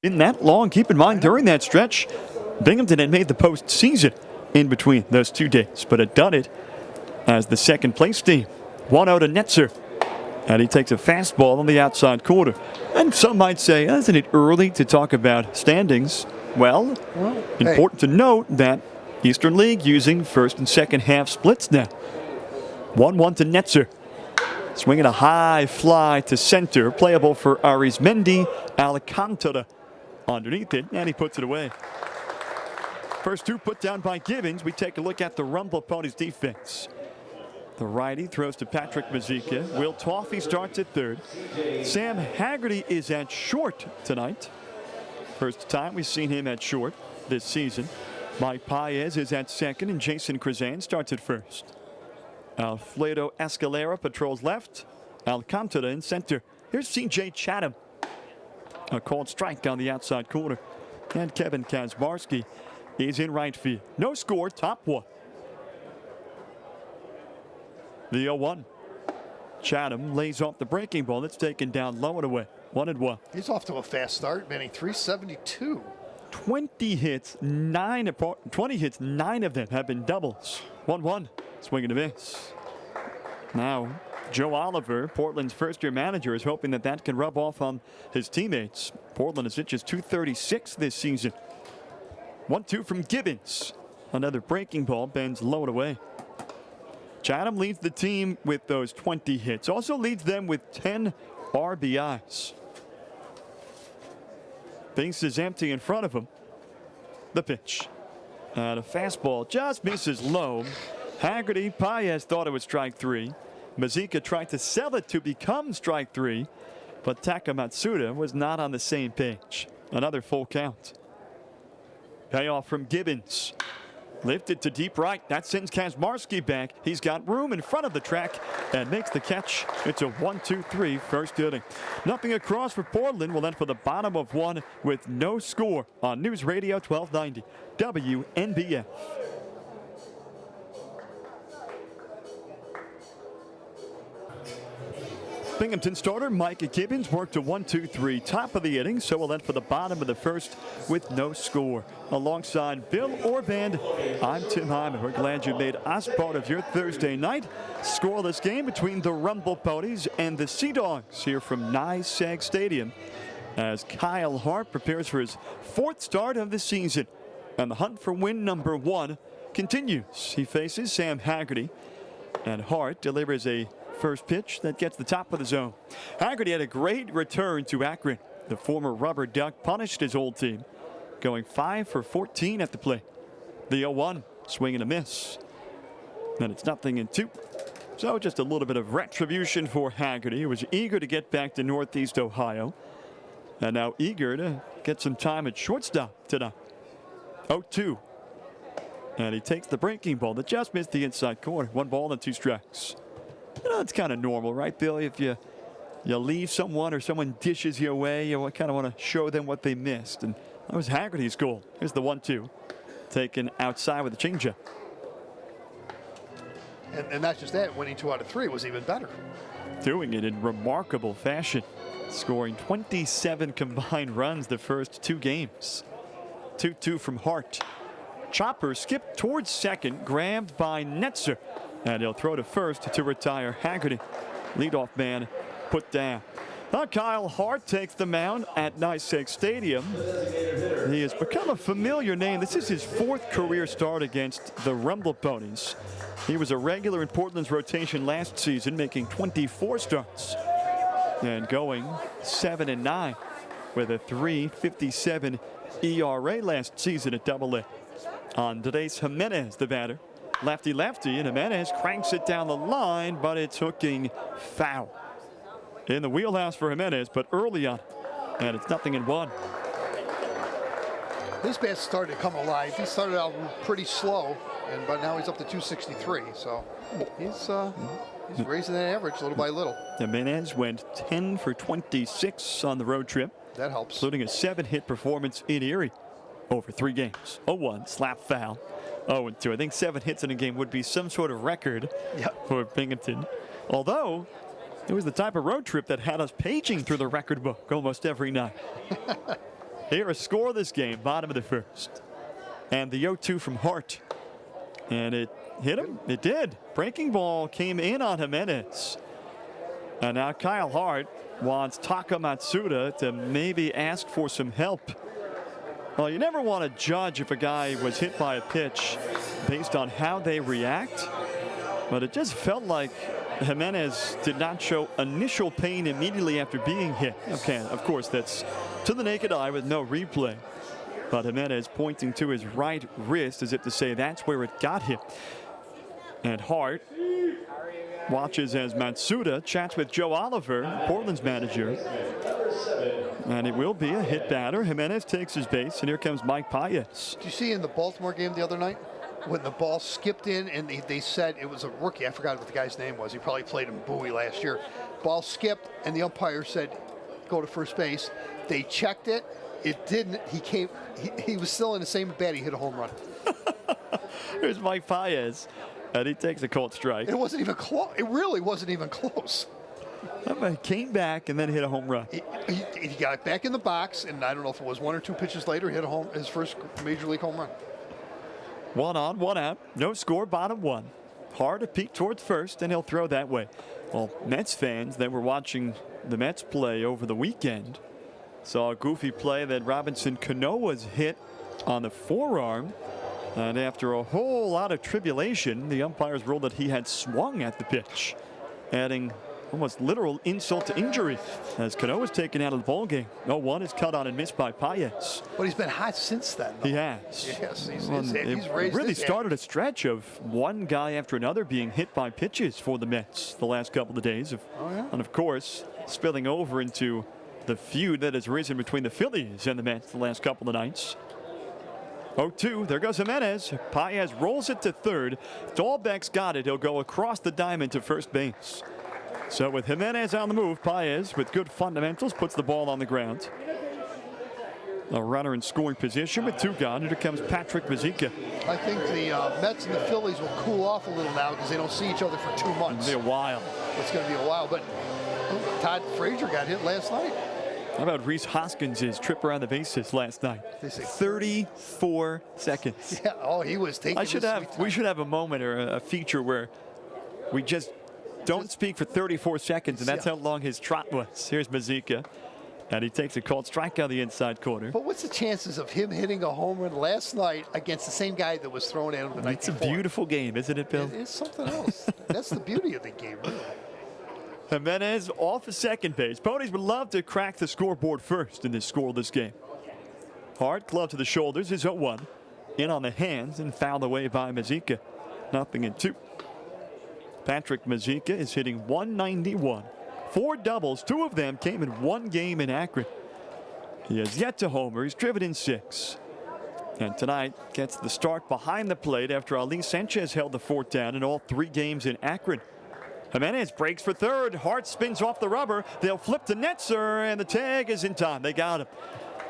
been that long. Keep in mind, during that stretch, Binghamton had made the postseason in between those 2 days, but had done it as the second place team. 1-0 to Netzer. And he takes a fastball on the outside corner. And some might say, isn't it early to talk about standings? Well, important to note that Eastern League using first and second half splits now. 1-1 to Netzer. Swinging a high fly to center. Playable for Arizmendi. Alcantara underneath it, and he puts it away. First 2 put down by Gibbons. We take a look at the Rumble Ponies defense. The righty throws to Patrick Mazika. Will Toffee starts at third. Sam Haggerty is at short tonight. First time we've seen him at short this season. Mike Paez is at second, and Jason Krazan starts at first. Alfredo Escalera patrols left. Alcantara in center. Here's C.J. Chatham. A called strike on the outside corner. And Kevin Kazmarski is in right field. No score, top 1. The 0-1. Chatham lays off the breaking ball. That's taken down low and away. 1-1. He's off to a fast start, Manny. 372. 20 hits, 9 of them have been doubles. 1-1. Swing and a miss. Now, Joe Oliver, Portland's first-year manager, is hoping that that can rub off on his teammates. Portland has hit just .236 this season. 1-2 from Gibbons. Another breaking ball bends low and away. Chatham leads the team with those 20 hits. Also leads them with 10 RBIs. Base is empty in front of him. The pitch. And a fastball just misses low. Haggerty, Paez thought it was strike 3. Mazika tried to sell it to become strike 3, but Taka Matsuda was not on the same page. Another full count. Payoff from Gibbons. Lifted to deep right. That sends Kazmarski back. He's got room in front of the track and makes the catch. It's a 1-2-3 first inning. Nothing across for Portland. We'll end for the bottom of 1 with no score on News Radio 1290 WNBF. Binghamton starter Mike Gibbons worked a 1-2-3 top of the inning, so we'll end for the bottom of the first with no score. Alongside Bill Orband, I'm Tim Hyman. We're glad you made us part of your Thursday night. Scoreless game between the Rumble Ponies and the Sea Dogs here from NYSEG Stadium as Kyle Hart prepares for his 4th start of the season. And the hunt for win number 1 continues. He faces Sam Haggerty, and Hart delivers a first pitch that gets the top of the zone. Haggerty had a great return to Akron. The former Rubber Duck punished his old team, going 5 for 14 at the plate. The 0-1, swing and a miss. Then it's 0-2. So just a little bit of retribution for Haggerty, who was eager to get back to Northeast Ohio, and now eager to get some time at shortstop tonight. 0-2. And he takes the breaking ball that just missed the inside corner. 1 ball and 2 strikes. You know, it's kind of normal, right, Billy? If you leave someone or someone dishes you away, you kind of want to show them what they missed. And that was Haggerty's goal. Here's the 1-2. Taken outside with a changeup. And not just that, winning 2 out of 3 was even better. Doing it in remarkable fashion. Scoring 27 combined runs the first 2 games. 2-2 from Hart. Chopper skipped towards second, grabbed by Netzer. And he'll throw to first to retire Haggerty. Leadoff man put down. Kyle Hart takes the mound at NYSEG Stadium. He has become a familiar name. This is his 4th career start against the Rumble Ponies. He was a regular in Portland's rotation last season, making 24 starts. And going 7-9 with a 3.57 ERA last season at AA. On today's Jimenez, the batter. Lefty-lefty, and Jimenez cranks it down the line, but it's hooking foul. In the wheelhouse for Jimenez, but early on, and it's 0-1. His bat started to come alive. He started out pretty slow, but now he's up to 263. So he's raising that average little by little. Jimenez went 10 for 26 on the road trip. That helps. Including a 7-hit performance in Erie over 3 games. 0-1, slap foul. 0-2. I think 7 hits in a game would be some sort of record for Binghamton. Although, it was the type of road trip that had us paging through the record book almost every night. Here, a scoreless game, bottom of the first. And the 0-2 from Hart. And it hit him. It did. Breaking ball came in on Jimenez. And now Kyle Hart wants Taka Matsuda to maybe ask for some help. Well, you never want to judge if a guy was hit by a pitch based on how they react. But it just felt like Jimenez did not show initial pain immediately after being hit. Okay, of course, that's to the naked eye with no replay. But Jimenez pointing to his right wrist as if to say that's where it got hit. And Hart watches as Matsuda chats with Joe Oliver, Portland's manager. And it will be a hit batter. Jimenez takes his base, and here comes Mike Paez. Did you see in the Baltimore game the other night when the ball skipped in and they said it was a rookie? I forgot what the guy's name was. He probably played in Bowie last year. Ball skipped, and the umpire said, go to first base. They checked it. It didn't. He was still in the same bat. He hit a home run. Here's Mike Paez, and he takes a cold strike. It wasn't even close. It really wasn't even close. He came back and then hit a home run. He got back in the box, and I don't know if it was 1 or 2 pitches later, hit his first major league home run. 1 on, 1 out. No score, bottom 1. Hard to peek towards first, and he'll throw that way. Well, Mets fans that were watching the Mets play over the weekend saw a goofy play that Robinson Cano was hit on the forearm. And after a whole lot of tribulation, the umpires ruled that he had swung at the pitch, adding almost literal insult to injury as Cano was taken out of the ballgame. 0-1 is cut on and missed by Paez. But he's been hot since then, though. He has. Yes, he's It really started a stretch of one guy after another being hit by pitches for the Mets the last couple of days. And of course, spilling over into the feud that has risen between the Phillies and the Mets the last couple of nights. 0-2, there goes Jimenez. Paez rolls it to third. Dahlbeck's got it. He'll go across the diamond to first base. So with Jimenez on the move, Paez, with good fundamentals, puts the ball on the ground. A runner in scoring position with 2 gone. Here comes Patrick Mazeika. I think the Mets and the Phillies will cool off a little now because they don't see each other for 2 months. It'll be a while. It's going to be a while, but Todd Frazier got hit last night. How about Rhys Hoskins' trip around the bases last night? 34 seconds. Yeah, oh, he was taking we should have a moment or a feature where we just don't speak for 34 seconds, and that's how long his trot was. Here's Mazeika, and he takes a called strike on the inside corner. But what's the chances of him hitting a home run last night against the same guy that was thrown at him the night before? It's a beautiful game, isn't it, Bill? It's something else. That's the beauty of the game, really. Jimenez off of second base. Ponies would love to crack the scoreboard first in this scoreless game. Hard glove to the shoulders is 0-1. In on the hands and fouled away by Mazeika. 0-2. Patrick Mazeika is hitting 191. 4 doubles. 2 of them came in 1 game in Akron. He has yet to homer. He's driven in 6. And tonight gets the start behind the plate after Ali Sanchez held the fort down in all 3 games in Akron. Jimenez breaks for third. Hart spins off the rubber. They'll flip to Netzer, and the tag is in time. They got him.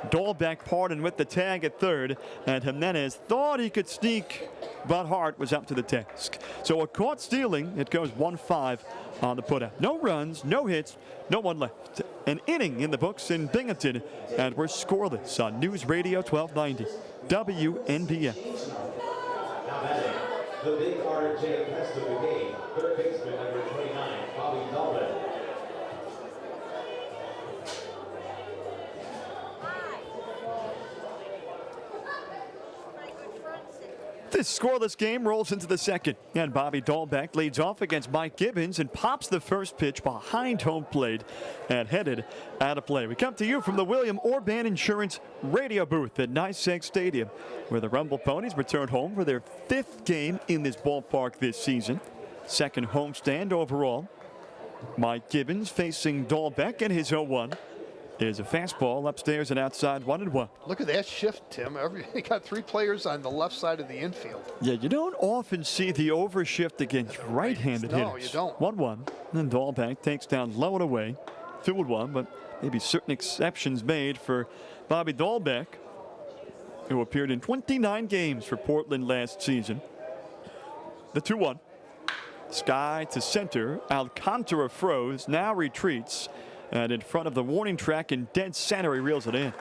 Dahlbeck pardoned with the tag at third, and Jimenez thought he could sneak, but Hart was up to the task. So a caught stealing. It goes 1-5 on the putout. No runs, no hits, no one left. An inning in the books in Binghampton, and we're scoreless on News Radio 1290 WNBF. The big RJ test of the game, third baseman number 29, Bobby Dahlbeck. This scoreless game rolls into the second, and Bobby Dahlbeck leads off against Mike Gibbons and pops the first pitch behind home plate and headed out of play. We come to you from the William Orban Insurance radio booth at NYSEG Stadium, where the Rumble Ponies return home for their 5th game in this ballpark this season. 2nd homestand overall. Mike Gibbons facing Dahlbeck, and his 0-1 is a fastball upstairs and outside 1-1. Look at that shift, Tim. They got 3 players on the left side of the infield. Yeah, you don't often see the overshift against right-handed hitters. No, you don't. 1-1. And Dahlbeck takes down low and away. 2-1, but maybe certain exceptions made for Bobby Dahlbeck, who appeared in 29 games for Portland last season. The 2-1. Sky to center. Alcantara froze, now retreats. And in front of the warning track in dead center, he reels it in.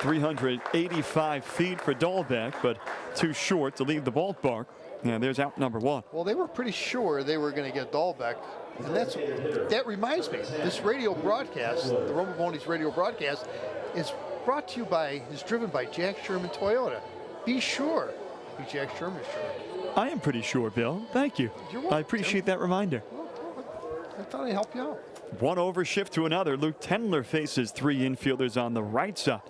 385 feet for Dahlbeck, but too short to leave the ballpark. And there's out number 1. Well, they were pretty sure they were going to get Dahlbeck. And that reminds me, this radio broadcast, the Rumble Ponies radio broadcast, is driven by Jack Sherman Toyota. Be sure. Be Jack Sherman sure. I am pretty sure, Bill. Thank you. You're welcome, I appreciate that reminder. I thought I'd help you out. One overshift to another. Luke Tendler faces 3 infielders on the right side.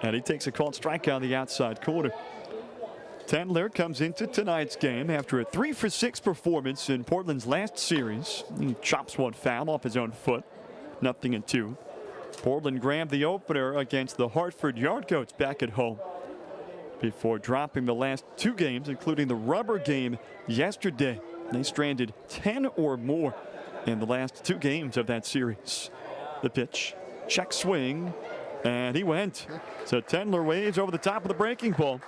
And he takes a called strike on the outside corner. Tendler comes into tonight's game after a 3-for-6 performance in Portland's last series. He chops one foul off his own foot. 0-2. Portland grabbed the opener against the Hartford Yardgoats back at home before dropping the last 2 games, including the rubber game yesterday. They stranded 10 or more in the last 2 games of that series. The pitch, check swing, and he went. So Tendler waves over the top of the breaking ball.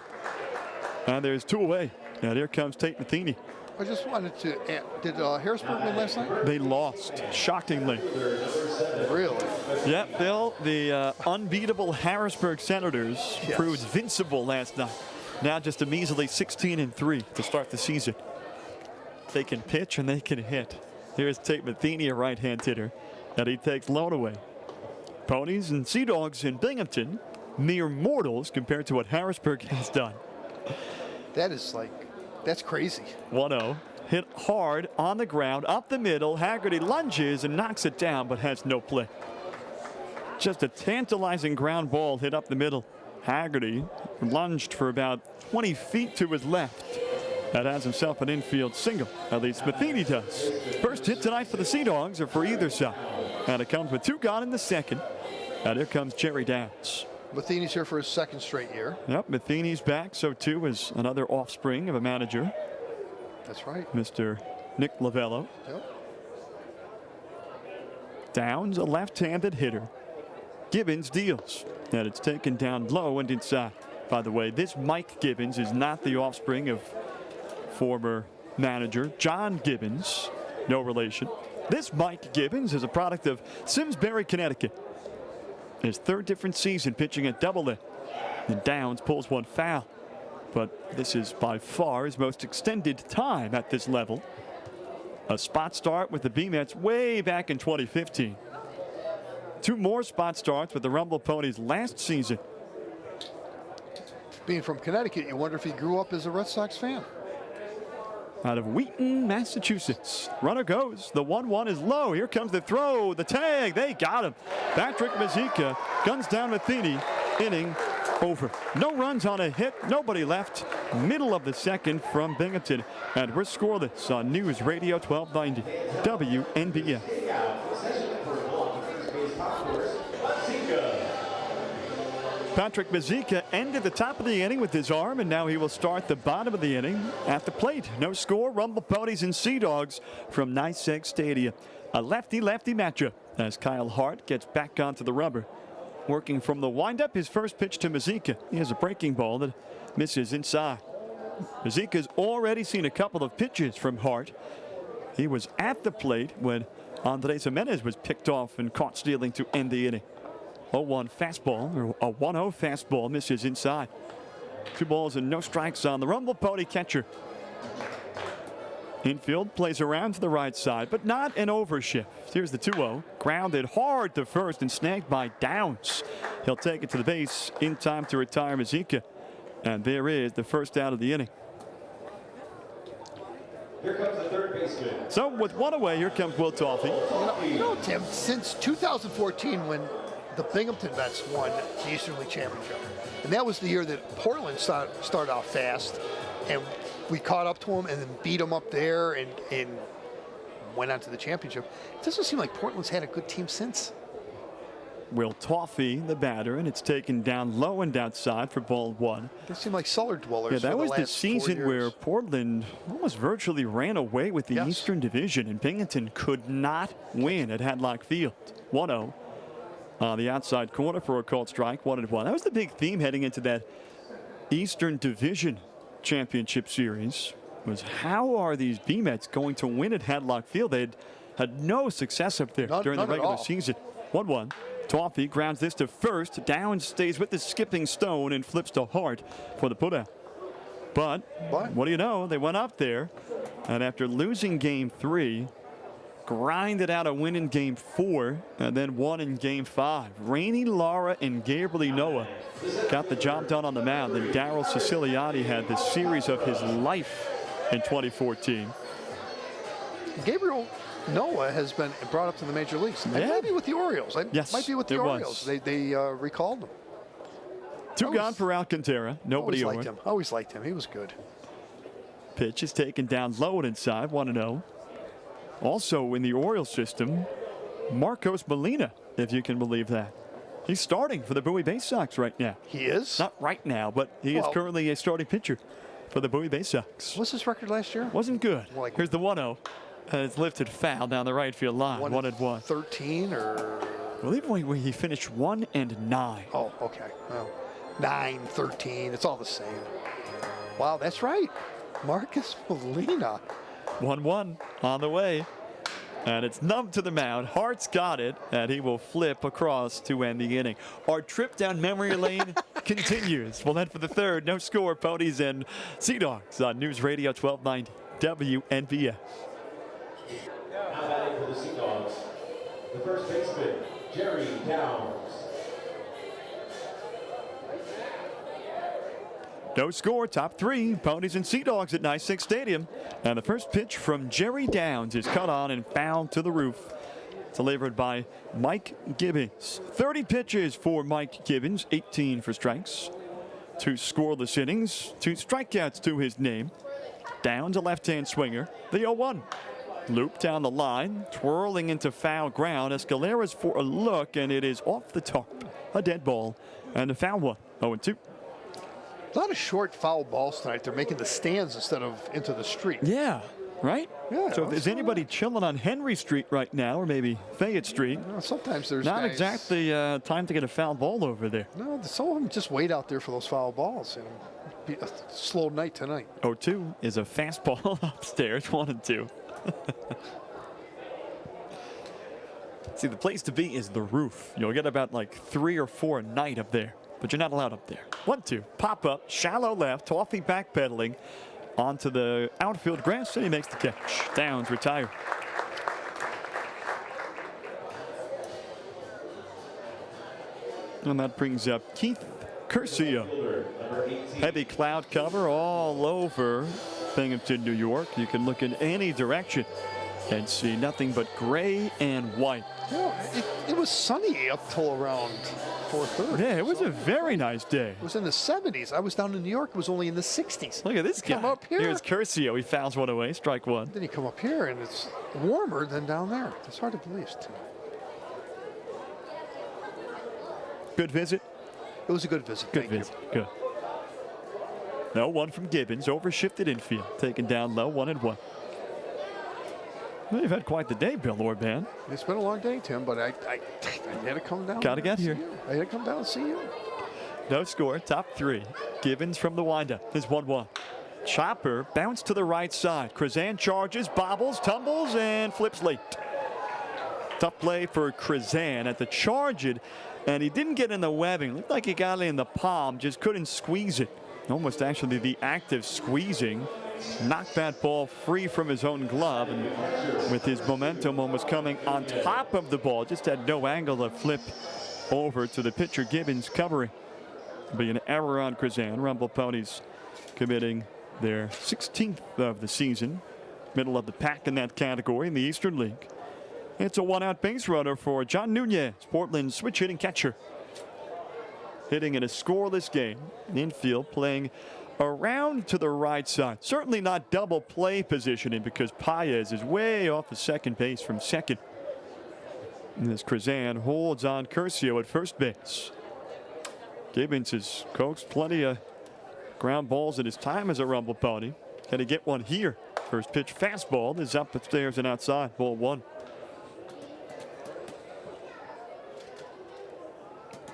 And there's 2 away. And here comes Tate Matheny. I just wanted to did Harrisburg win last night? They lost, shockingly. Really? Yeah, Bill, the unbeatable Harrisburg Senators proved invincible last night. Now just a measly 16-3 to start the season. They can pitch and they can hit. Here's Tate Matheny, a right-hand hitter, and he takes lone away. Ponies and Sea Dogs in Binghamton, mere mortals compared to what Harrisburg has done. That's crazy. 1-0. Hit hard on the ground, up the middle. Haggerty lunges and knocks it down, but has no play. Just a tantalizing ground ball hit up the middle. Haggerty lunged for about 20 feet to his left. That has himself an infield single. At least Matheny does. First hit tonight for the Sea Dogs or for either side. And it comes with 2 gone in the second. And here comes Jerry Downs. Matheny's here for his 2nd straight year. Yep, Matheny's back. So too is another offspring of a manager. That's right. Mr. Nick Lavello. Yep. Downs, a left-handed hitter. Gibbons deals. And it's taken down low and inside. By the way, this Mike Gibbons is not the offspring of former manager John Gibbons. No relation. This Mike Gibbons is a product of Simsbury, Connecticut. His 3rd different season pitching at Double-A. And Downs pulls one foul. But this is by far his most extended time at this level. A spot start with the B-Mets way back in 2015. 2 more spot starts with the Rumble Ponies last season. Being from Connecticut, you wonder if he grew up as a Red Sox fan. Out of Wheaton, Massachusetts. Runner goes. The 1-1 is low. Here comes the throw. The tag. They got him. Patrick Mazeika guns down Matheny. Inning over. No runs on a hit. Nobody left. Middle of the second from Binghamton. And we're scoreless on News Radio 1290. WNBF. Patrick Mazeika ended the top of the inning with his arm, and now he will start the bottom of the inning at the plate. No score. Rumble Ponies and Sea Dogs from NYSEG Stadium. A lefty-lefty matchup as Kyle Hart gets back onto the rubber. Working from the windup, his first pitch to Mazeika. He has a breaking ball that misses inside. Mazeika's already seen a couple of pitches from Hart. He was at the plate when Andres Jimenez was picked off and caught stealing to end the inning. 0-1 fastball, or a 1-0 fastball misses inside. 2 balls and no strikes on the Rumble Pony catcher. Infield plays around to the right side, but not an overshift. Here's the 2-0. Grounded hard to first and snagged by Downs. He'll take it to the base in time to retire Mazeika. And there is the first out of the inning. Here comes the 3rd baseman. So with 1 away, here comes Will Toffey. You know, Tim, since 2014 when the Binghamton Mets won the Eastern League Championship. And that was the year that Portland started off fast, and we caught up to them and then beat them up there and went on to the championship. It doesn't seem like Portland's had a good team since. Will Toffey, the batter, and it's taken down low and outside for ball 1. They seem like cellar dwellers. Yeah, that was the last 4 season years. where Portland almost virtually ran away with the Yes. Eastern Division, and Binghamton could not win at Hadlock Field. 1-0 on the outside corner for a called strike. 1-1. That was the big theme heading into that Eastern Division Championship Series, was how are these B-Mets going to win at Hadlock Field? They had no success up there during the none at regular all. season. 1-1. Toffee grounds this to first. Downs stays with the skipping Stone and flips to Hart for the putout. But what do you know? They went up there, and after losing game 3, grinded out a win in game 4, and then won in game 5. Rainey Lara and Gabriel Noah got the job done on the mound. Then Daryl Siciliani had the series of his life in 2014. Gabriel Noah has been brought up to the major leagues. Yeah. Maybe with the Orioles. Yes, might be with the it was. Orioles. They recalled him. Two gone for Alcantara. Nobody Always over. liked him. Always liked him. He was good. Pitch is taken down low and inside. 1-0. Also in the Orioles system, Marcos Molina, if you can believe that. He's starting for the Bowie Bay Sox right now. He is? Not right now, but he is currently a starting pitcher for the Bowie Bay Sox. What's his record last year? Wasn't good. Like- Here's the 1-0. And it's lifted foul down the right field line. 1-1. 13 or? I believe he finished 1-9. Oh, okay. Well, 9, 13. It's all the same. Wow, that's right. Marcus Molina. 1-1 on the way. And it's nubbed to the mound. Hart's got it, and he will flip across to end the inning. Our trip down memory lane continues. We'll head for the third. No score, Ponies and Sea Dogs on News Radio 1290 WNBF. Now batting for the Sea Dogs, the first baseman, Jerry Downs. No score, top 3, Ponies and Sea Dogs at NYSEG Stadium. And the first pitch from Jerry Downs is cut on and fouled to the roof. Delivered by Mike Gibbons. 30 pitches for Mike Gibbons, 18 for strikes. 2 scoreless innings, 2 strikeouts to his name. Downs, a left-hand swinger, the 0-1. Loop down the line, twirling into foul ground. Escalera's for a look, and it is off the top. A dead ball, and a foul one, 0-2. A lot of short foul balls tonight. They're making the stands instead of into the street. Yeah, right? Yeah, So if there's anybody chilling on Henry Street right now, or maybe Fayette Street, Sometimes there's not guys, exactly time to get a foul ball over there. No, some of them just wait out there for those foul balls. Be a slow night tonight. 0-2 is a fastball upstairs, 1-2. See, the place to be is the roof. You'll get about like 3 or 4 a night up there, but you're not allowed up there. 1-2, pop up, shallow left, Toffee backpedaling onto the outfield grass, and he makes the catch. Downs retired. And that brings up Keith Curcio. Heavy cloud cover all over Binghampton, New York. You can look in any direction and see nothing but gray and white. Well, it was sunny up till around 4:30. Yeah, it was a very nice day. It was in the 70s. I was down in New York. It was only in the 60s. Look at this guy. Come up here. Here's Curcio. He fouls one away. Strike one. Then you come up here, and it's warmer than down there. It's hard to believe, too. Good visit. It was a good visit. Good Thank you. visit. Good. No one from Gibbons. Overshifted infield. Taken down low. 1-1. Well, you've had quite the day, Bill Orban. It's been a long day, Tim, but I had to come down. Gotta get here. I had to come down and see you. No score. Top 3. Gibbons from the windup is 1-1. Chopper bounced to the right side. Krazan charges, bobbles, tumbles, and flips late. Tough play for Krazan at the charge it, and he didn't get in the webbing. Looked like he got it in the palm, just couldn't squeeze it. Almost actually the act of squeezing knocked that ball free from his own glove, and with his momentum almost coming on top of the ball, just had no angle to flip over to the pitcher. Gibbons covering. Be an error on Krazan. Rumble Ponies committing their 16th of the season. Middle of the pack in that category in the Eastern League. It's a 1-out base runner for John Nunez, Portland's switch hitting catcher. Hitting in a scoreless game. Infield playing around to the right side. Certainly not double play positioning because Paez is way off of second base from second. And as Krazan holds on Curcio at first base. Gibbons has coaxed plenty of ground balls in his time as a Rumble Pony. Can he get one here? First pitch fastball is up upstairs and outside. Ball 1.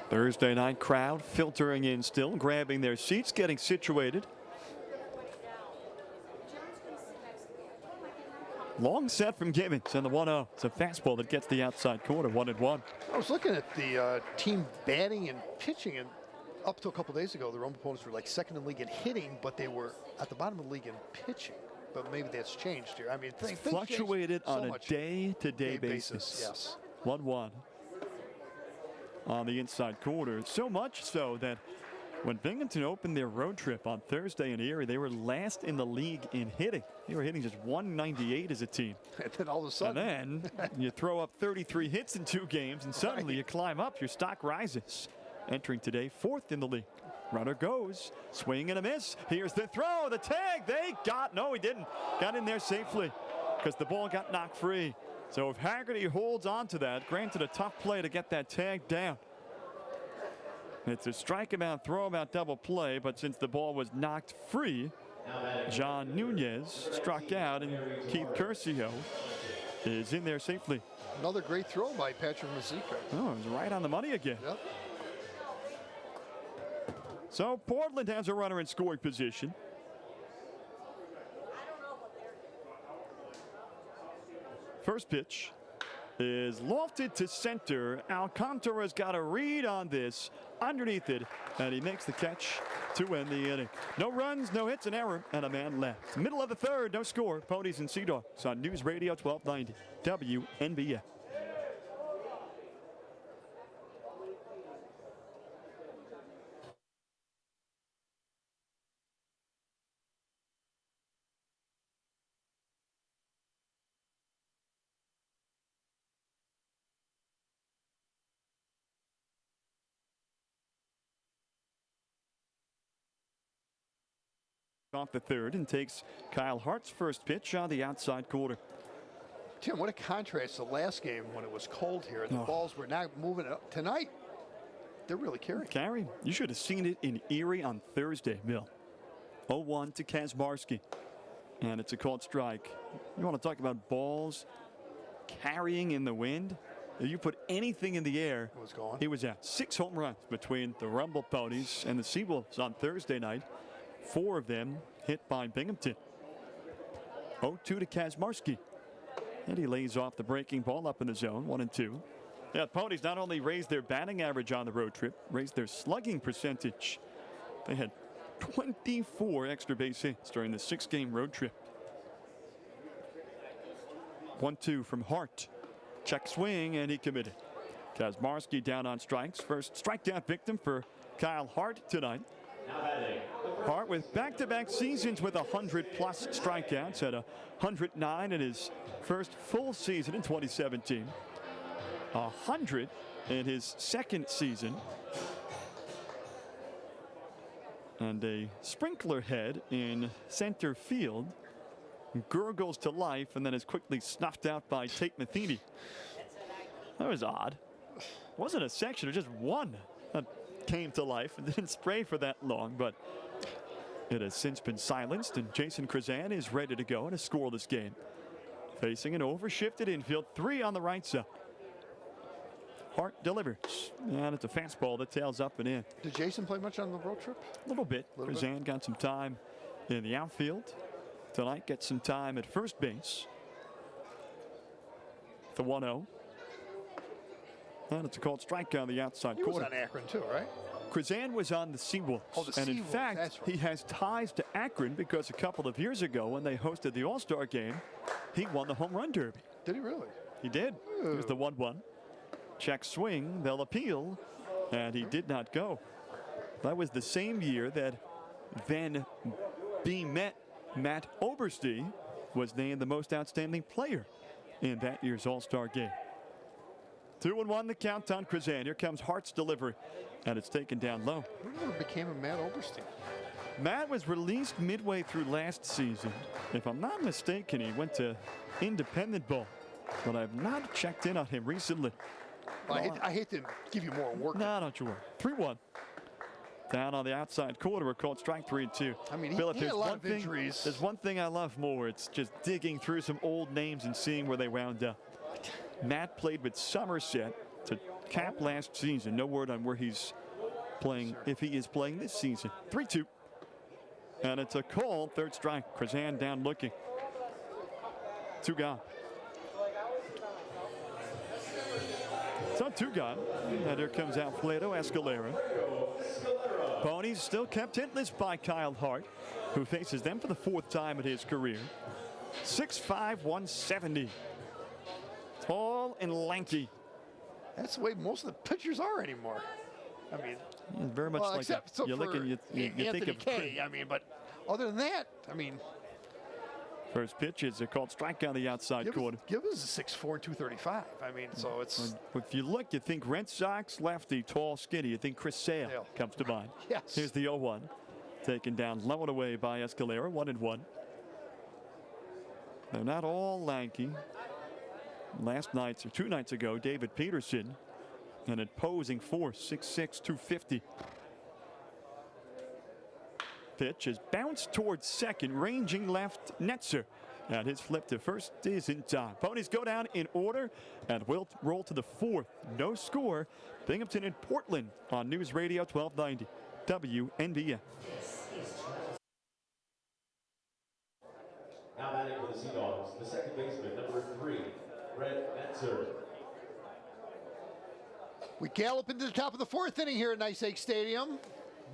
Thursday night crowd filtering in still, grabbing their seats, getting situated. Long set from Gibbons and the 1-0. It's a fastball that gets the outside corner, 1-1. I was looking at the team batting and pitching, and up to a couple days ago, the Rumble Ponies were like second in the league in hitting, but they were at the bottom of the league in pitching. But maybe that's changed here. I mean, things fluctuated so on a much. day-to-day basis. Yes. 1-1 on the inside corner. So much so that when Binghampton opened their road trip on Thursday in Erie, they were last in the league in hitting. They were hitting just 198 as a team. And then all of a sudden. And then you throw up 33 hits in 2 games, and suddenly you climb up. Your stock rises. Entering today, 4th in the league. Runner goes, swing and a miss. Here's the throw, the tag. No, he didn't. Got in there safely because the ball got knocked free. So if Haggerty holds on to that, granted a tough play to get that tag down. It's a strike him out, throw him out double play, but since the ball was knocked free, John Nunez struck out, and Keith Curcio is in there safely. Another great throw by Patrick Mazeika. Oh, it was right on the money again. Yep. So Portland has a runner in scoring position. First pitch is lofted to center. Alcantara's got a read on this underneath it, and he makes the catch to end the inning. No runs, no hits, an error, and a man left. Middle of the third, no score. Ponies and Sea Dogs on News Radio 1290 WNBF. Off the third and takes Kyle Hart's first pitch on the outside corner. Tim, what a contrast to the last game when it was cold here. The balls were not moving up. Tonight, they're really carrying. You should have seen it in Erie on Thursday, Bill. 0-1 to Kazmarski. And it's a called strike. You want to talk about balls carrying in the wind? If you put anything in the air, it was gone. He was out. 6 home runs between the Rumble Ponies and the Seawolves on Thursday night. 4 of them hit by Binghampton. 0-2 to Kazmarski. And he lays off the breaking ball up in the zone, 1-2. Yeah, the Ponies not only raised their batting average on the road trip, raised their slugging percentage. They had 24 extra base hits during the 6-game road trip. 1-2 from Hart. Check swing, and he committed. Kazmarski down on strikes. First strikeout victim for Kyle Hart tonight. Hart with back-to-back seasons with 100-plus strikeouts, at 109 in his first full season in 2017. 100 in his second season. And a sprinkler head in center field gurgles to life and then is quickly snuffed out by Tate Matheny. That was odd. It wasn't a section, it was just one that came to life and didn't spray for that long, but it has since been silenced, and Jason Krazan is ready to go in a scoreless game. Facing an overshifted infield, 3 on the right side. Hart delivers, and it's a fastball that tails up and in. Did Jason play much on the road trip? A little bit. Krazan got some time in the outfield. Tonight gets some time at first base. The 1-0. And it's a called strike on the outside He corner. was on Akron too, right? Krazan was on the Seawolves. Oh, the and in Seawolves, fact, that's right. he has ties to Akron because a couple of years ago when they hosted the All-Star game, he won the home run derby. Did he really? He did. It was the 1-1. Check swing, they'll appeal, and he did not go. That was the same year that then Matt Oberste was named the most outstanding player in that year's All-Star game. 2-1 the count on Krazan. Here comes Hart's delivery, and it's taken down low. Who became a Matt Oberstein? Matt was released midway through last season. If I'm not mistaken, he went to independent ball, but I've not checked in on him recently. I hate to give you more work. No, don't you worry. 3-1. Down on the outside corner, we're called strike 3-2. I mean, Bill, he had a lot of injuries. There's one thing I love more. It's just digging through some old names and seeing where they wound up. Matt played with Somerset to cap last season. No word on where he's playing, if he is playing this season. 3-2. And it's a call, third strike. Krazan down looking. Two gone. So two gone. And here comes Alfredo Escalera. Ponies still kept hitless by Kyle Hart, who faces them for the 4th time in his career. 6'5", 170. Tall and lanky. That's the way most of the pitchers are anymore. I mean, very much like except that. You look and you think of K. I mean, but other than that, I mean, first pitches are called strike on the outside corner. Gibbons is 6'4", 235. I mean, so it's. If you look, you think Red Sox lefty, tall, skinny. You think Chris Sale comes to mind. Yes. Here's the 0-1, taken down low and away by Escalera. 1-1. They're not all lanky. Last night, or 2 nights ago, David Peterson, an imposing force, 6'6", 250. Pitch is bounced towards second, ranging left Netzer. And his flip to first is in time. Ponies go down in order and will roll to the 4th. No score. Binghamton and Portland on News Radio 1290 WNBF. Now batting for the Sea Dogs, the second baseman, number 3, Red Netzer. We gallop into the top of the 4th inning here at Nice Lake Stadium.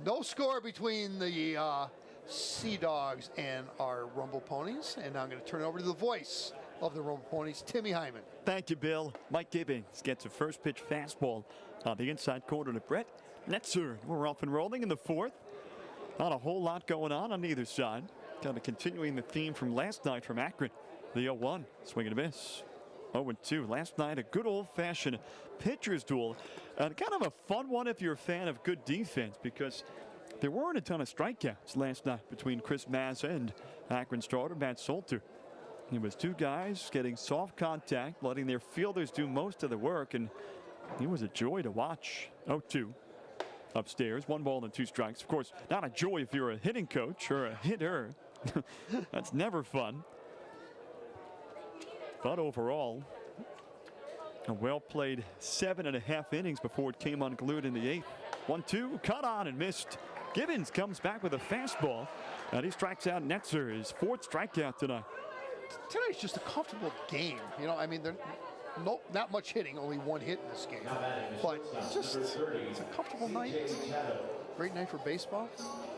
No score between the Sea Dogs and our Rumble Ponies. And now I'm going to turn it over to the voice of the Rumble Ponies, Timmy Hyman. Thank you, Bill. Mike Gibbons gets a first pitch fastball on the inside corner to Brett Netzer. We're off and rolling in the 4th. Not a whole lot going on either side. Kind of continuing the theme from last night from Akron. The 0-1, swing and a miss. 0-2. Last night, a good old-fashioned pitcher's duel. Kind of a fun one if you're a fan of good defense, because there weren't a ton of strikeouts last night between Chris Mazza and Akron starter Matt Salter. It was 2 guys getting soft contact, letting their fielders do most of the work, and it was a joy to watch. 0-2. Upstairs, 1 ball and 2 strikes. Of course, not a joy if you're a hitting coach or a hitter. That's never fun. But overall, a well-played 7.5 innings before it came unglued in the 8th. 1-2, cut on and missed. Gibbons comes back with a fastball, and he strikes out Netzer, his 4th strikeout tonight. Tonight's just a comfortable game. You know, I mean, not much hitting, only 1 hit in this game. But it's a comfortable night. Great night for baseball,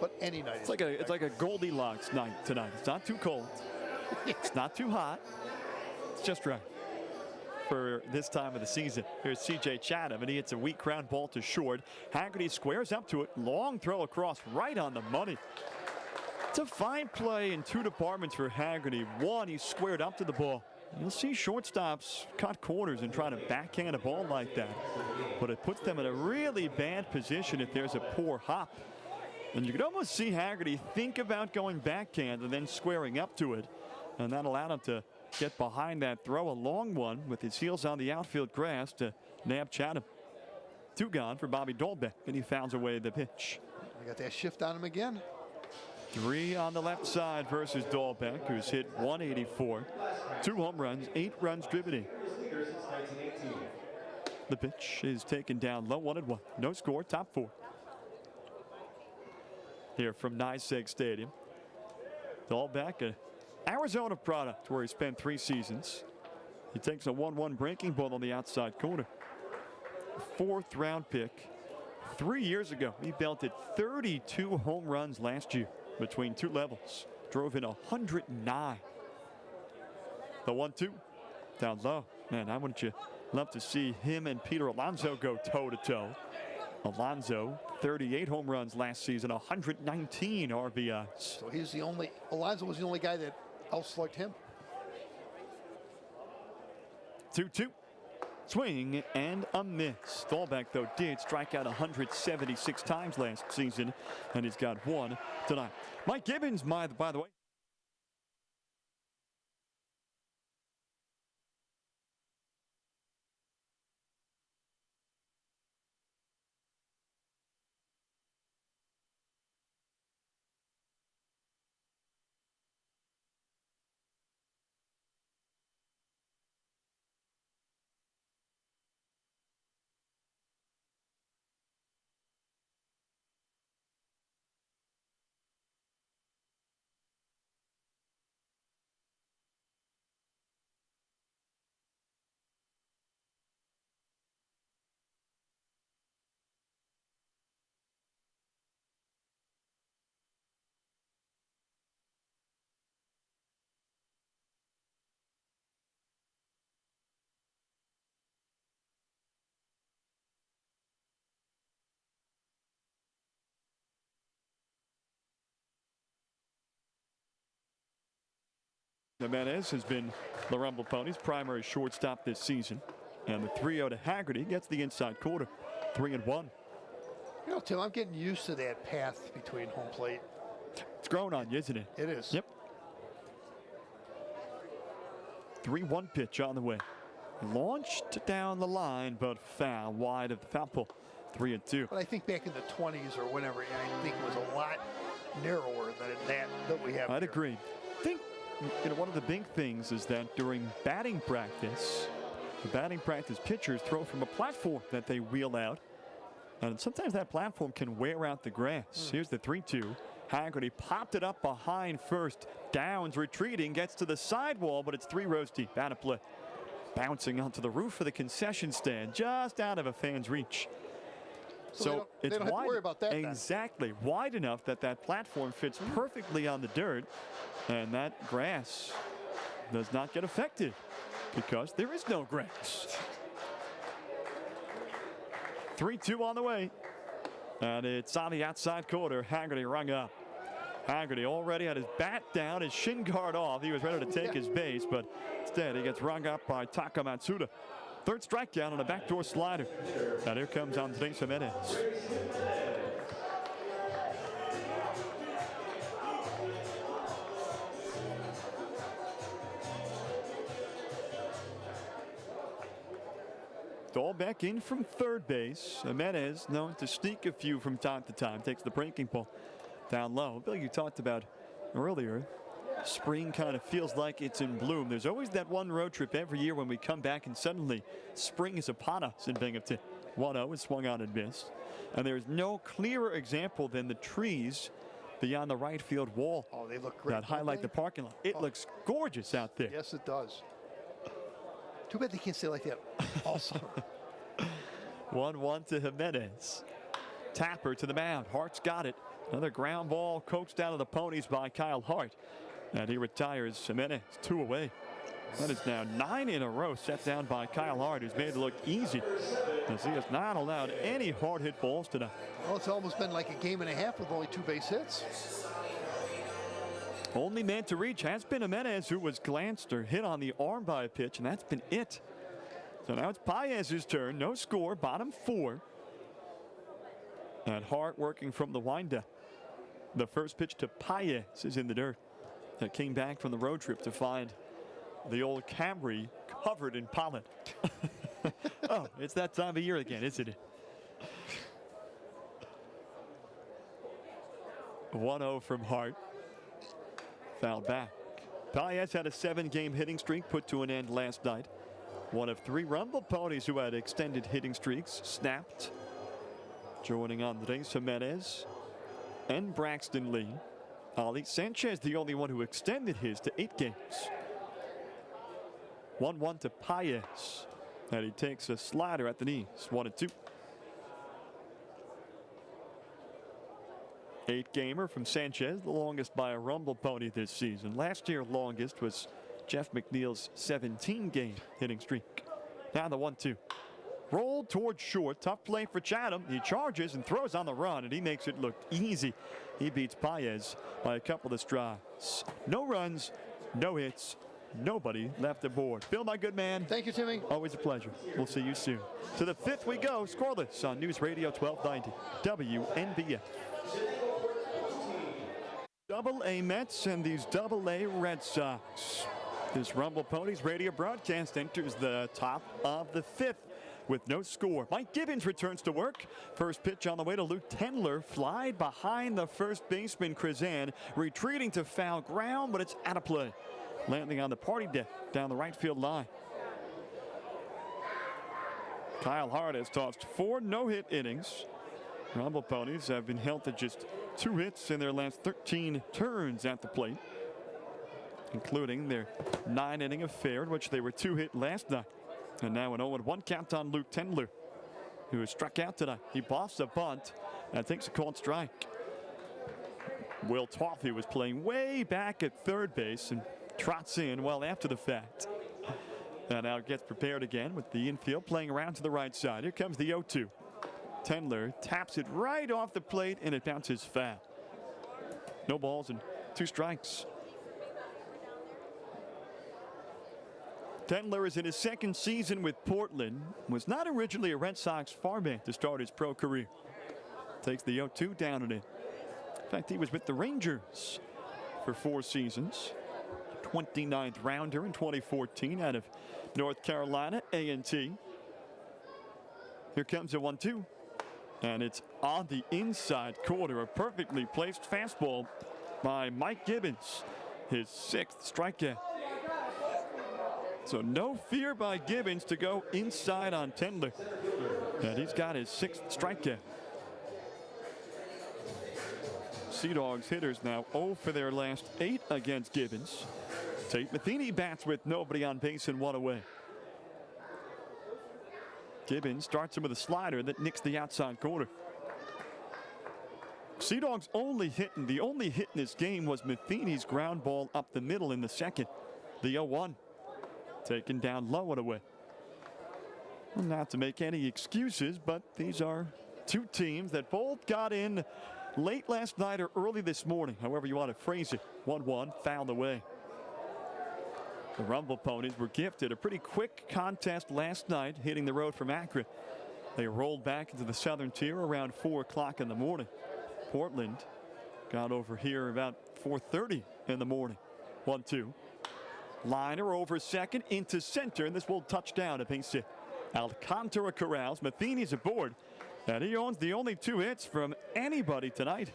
but any night. It's like a Goldilocks night tonight. It's not too cold. It's not too hot. It's just right for this time of the season. Here's C.J. Chatham, and he hits a weak ground ball to short. Haggerty squares up to it. Long throw across, right on the money. It's a fine play in 2 departments for Haggerty. 1, he squared up to the ball. You'll see shortstops cut corners and try to backhand a ball like that. But it puts them in a really bad position if there's a poor hop. And you could almost see Haggerty think about going backhand and then squaring up to it. And that allowed him to get behind that throw, a long one, with his heels on the outfield grass to nab Chatham. 2 gone for Bobby Dolbeck, and he fouls away the pitch. We got that shift on him again. 3 on the left side versus Dolbeck, who's hit 184. 2 home runs, 8 runs driven in. The pitch is taken down low, 1-1. No score, top 4. Here from Nice Lake Stadium. Dolbeck, an Arizona product where he spent 3 seasons. He takes a 1-1 breaking ball on the outside corner. 4th round pick. 3 years ago, he belted 32 home runs last year between 2 levels. Drove in 109. The 1-2 down low. Man, how wouldn't you love to see him and Peter Alonso go toe-to-toe? Alonso, 38 home runs last season, 119 RBIs. So Alonso was the only guy that outslugged him. 2-2. Swing and a miss. Dolbeck, though, did strike out 176 times last season, and he's got 1 tonight. Mike Gibbons, by the way. Jimenez has been the Rumble Ponies' primary shortstop this season. And the 3-0 to Haggerty gets the inside quarter. 3-1. You know, Tim, I'm getting used to that path between home plate. It's growing on you, isn't it? It is. Yep. 3-1 pitch on the way. Launched down the line, but foul wide of the foul pole. 3-2. But I think back in the 20s or whenever, I think it was a lot narrower than that we have. I'd here. agree. I think one of the big things is that during batting practice, the batting practice pitchers throw from a platform that they wheel out. And sometimes that platform can wear out the grass. Here's the 3-2. Haggerty popped it up behind first. Downs retreating, gets to the sidewall, but it's 3 rows deep. Out of play. Bouncing onto the roof of the concession stand, just out of a fan's reach. So they it's don't have wide, to worry about that. exactly. Then. Wide enough that that platform fits perfectly on the dirt. And that grass does not get affected because there is no grass. 3-2 on the way. And it's on the outside corner. Haggerty rung up. Haggerty already had his bat down, his shin guard off. He was ready to take his base, but instead he gets rung up by Taka Matsuda. Third strikeout on a backdoor slider. And here comes Andres Jimenez. Dahlbeck in from third base. Jimenez, known to sneak a few from time to time, takes the breaking ball down low. Bill, you talked about earlier, spring kind of feels like it's in bloom. There's always that one road trip every year when we come back and suddenly spring is upon us in Binghampton. 1-0 is swung on and missed. And there's no clearer example than the trees beyond the right field wall. Oh, they look great. That highlight the parking lot. It looks gorgeous out there. Yes, it does. Too bad they can't stay like that all summer. 1-1 to Jimenez. Tapper to the mound. Hart's got it. Another ground ball coaxed out of the Ponies by Kyle Hart. And he retires Jimenez 2 away. That is now 9 in a row set down by Kyle Hart, who's made it look easy as he has not allowed any hard hit balls tonight. Well, it's almost been like a game and a half with only 2 base hits. Only man to reach has been Jimenez, who was glanced or hit on the arm by a pitch, and that's been it. So now it's Paez's turn. No score, bottom 4. And Hart working from the windup. The first pitch to Paez is in the dirt. That came back from the road trip to find the old Camry covered in pollen. Oh, it's that time of year again, isn't it? 1-0 from Hart. Foul back. Paez had a 7-game hitting streak put to an end last night. One of 3 Rumble Ponies who had extended hitting streaks snapped. Joining Andres Jimenez and Braxton Lee. Ali Sanchez, the only one who extended his to 8 games. 1-1 to Paez. And he takes a slider at the knees. 1-2. 8-gamer from Sanchez, the longest by a Rumble Pony this season. Last year, longest was Jeff McNeil's 17-game hitting streak. Now the 1-2. Rolled towards short. Tough play for Chatham. He charges and throws on the run, and he makes it look easy. He beats Paez by a couple of strides. No runs, no hits, nobody left aboard. Bill, my good man. Thank you, Timmy. Always a pleasure. We'll see you soon. To the 5th we go. Scoreless on News Radio 1290 WNBF. Double-A Mets and these Double-A Red Sox. This Rumble Ponies radio broadcast enters the top of the 5th with no score. Mike Gibbons returns to work. First pitch on the way to Luke Tendler. Fly behind the first baseman, Krizan. Retreating to foul ground, but it's out of play. Landing on the party deck down the right field line. Kyle Hart has tossed 4 no-hit innings. Rumble Ponies have been held to just 2 hits in their last 13 turns at the plate, including their 9-inning affair in which they were 2-hit last night. And now an 0-1 count on Luke Tendler, who has struck out tonight. He buffs a bunt and takes a called strike. Will Toffee was playing way back at third base and trots in well after the fact. And now gets prepared again with the infield playing around to the right side. Here comes the 0-2. Tendler taps it right off the plate and it bounces foul. No balls and 2 strikes. Tendler is in his second season with Portland. Was not originally a Red Sox farmhand to start his pro career. Takes the 0-2 down and in. In fact, he was with the Rangers for 4 seasons. 29th rounder in 2014 out of North Carolina A&T. Here comes a 1-2. And it's on the inside corner. A perfectly placed fastball by Mike Gibbons. His 6th strikeout. So no fear by Gibbons to go inside on Tendler. And he's got his 6th strikeout. Sea Dogs hitters now 0 for their last 8 against Gibbons. Tate Matheny bats with nobody on base and 1 away. Gibbons starts him with a slider that nicks the outside corner. Sea Dogs' only hit in this game was Matheny's ground ball up the middle in the second. The 0-1. Taken down low and away. Well, not to make any excuses, but these are 2 teams that both got in late last night or early this morning, however you want to phrase it. 1-1, fouled away. The Rumble Ponies were gifted a pretty quick contest last night, hitting the road from Akron. They rolled back into the southern tier around 4 o'clock in the morning. Portland got over here about 4:30 in the morning. 1-2. Liner over second into center, and this will touch down a base hit. Alcantara corrals. Matheny's aboard, and he owns the only 2 hits from anybody tonight.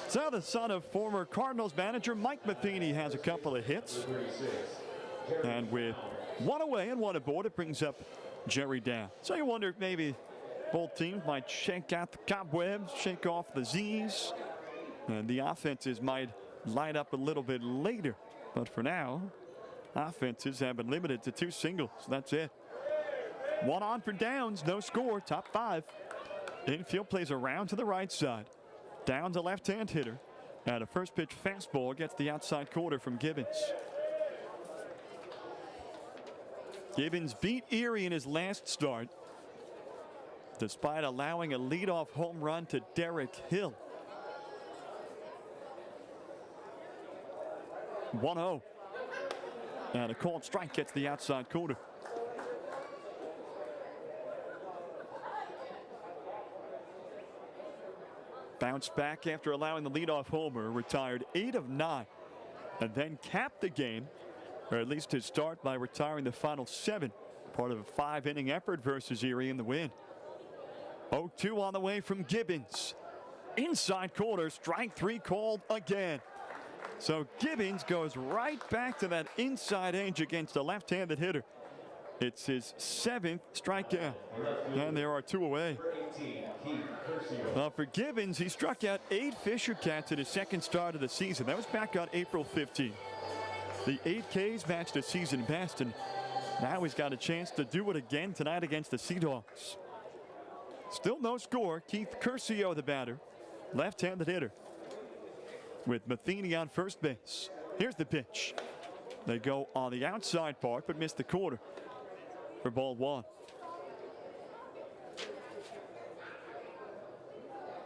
So the son of former Cardinals manager Mike Matheny has a couple of hits. And with 1 away and 1 aboard, it brings up Jerry down. So you wonder if maybe both teams might shake out the cobwebs, shake off the Z's, and the offenses might light up a little bit later. But for now, offenses have been limited to 2 singles. That's it. 1 on for Downs, no score, top 5. Infield plays around to the right side. Downs a left-hand hitter. And a first pitch fastball gets the outside corner from Gibbons. Gibbons beat Erie in his last start, despite allowing a leadoff home run to Derek Hill. 1-0. And a called strike gets the outside corner. Bounced back after allowing the leadoff homer, retired 8 of 9, and then capped the game, or at least his start, by retiring the final 7, part of a 5-inning effort versus Erie in the win. 0-2 on the way from Gibbons. Inside corner, strike 3 called again. So Gibbons goes right back to that inside edge against a left-handed hitter. It's his 7th strikeout, and there are 2 away. For Gibbons, he struck out 8 Fisher Cats in his second start of the season. That was back on April 15th. The 8 Ks matched a season best, and now he's got a chance to do it again tonight against the Sea Dogs. Still no score. Keith Curcio, the batter, left-handed hitter, with Matheny on first base. Here's the pitch. They go on the outside part, but miss the corner for ball 1.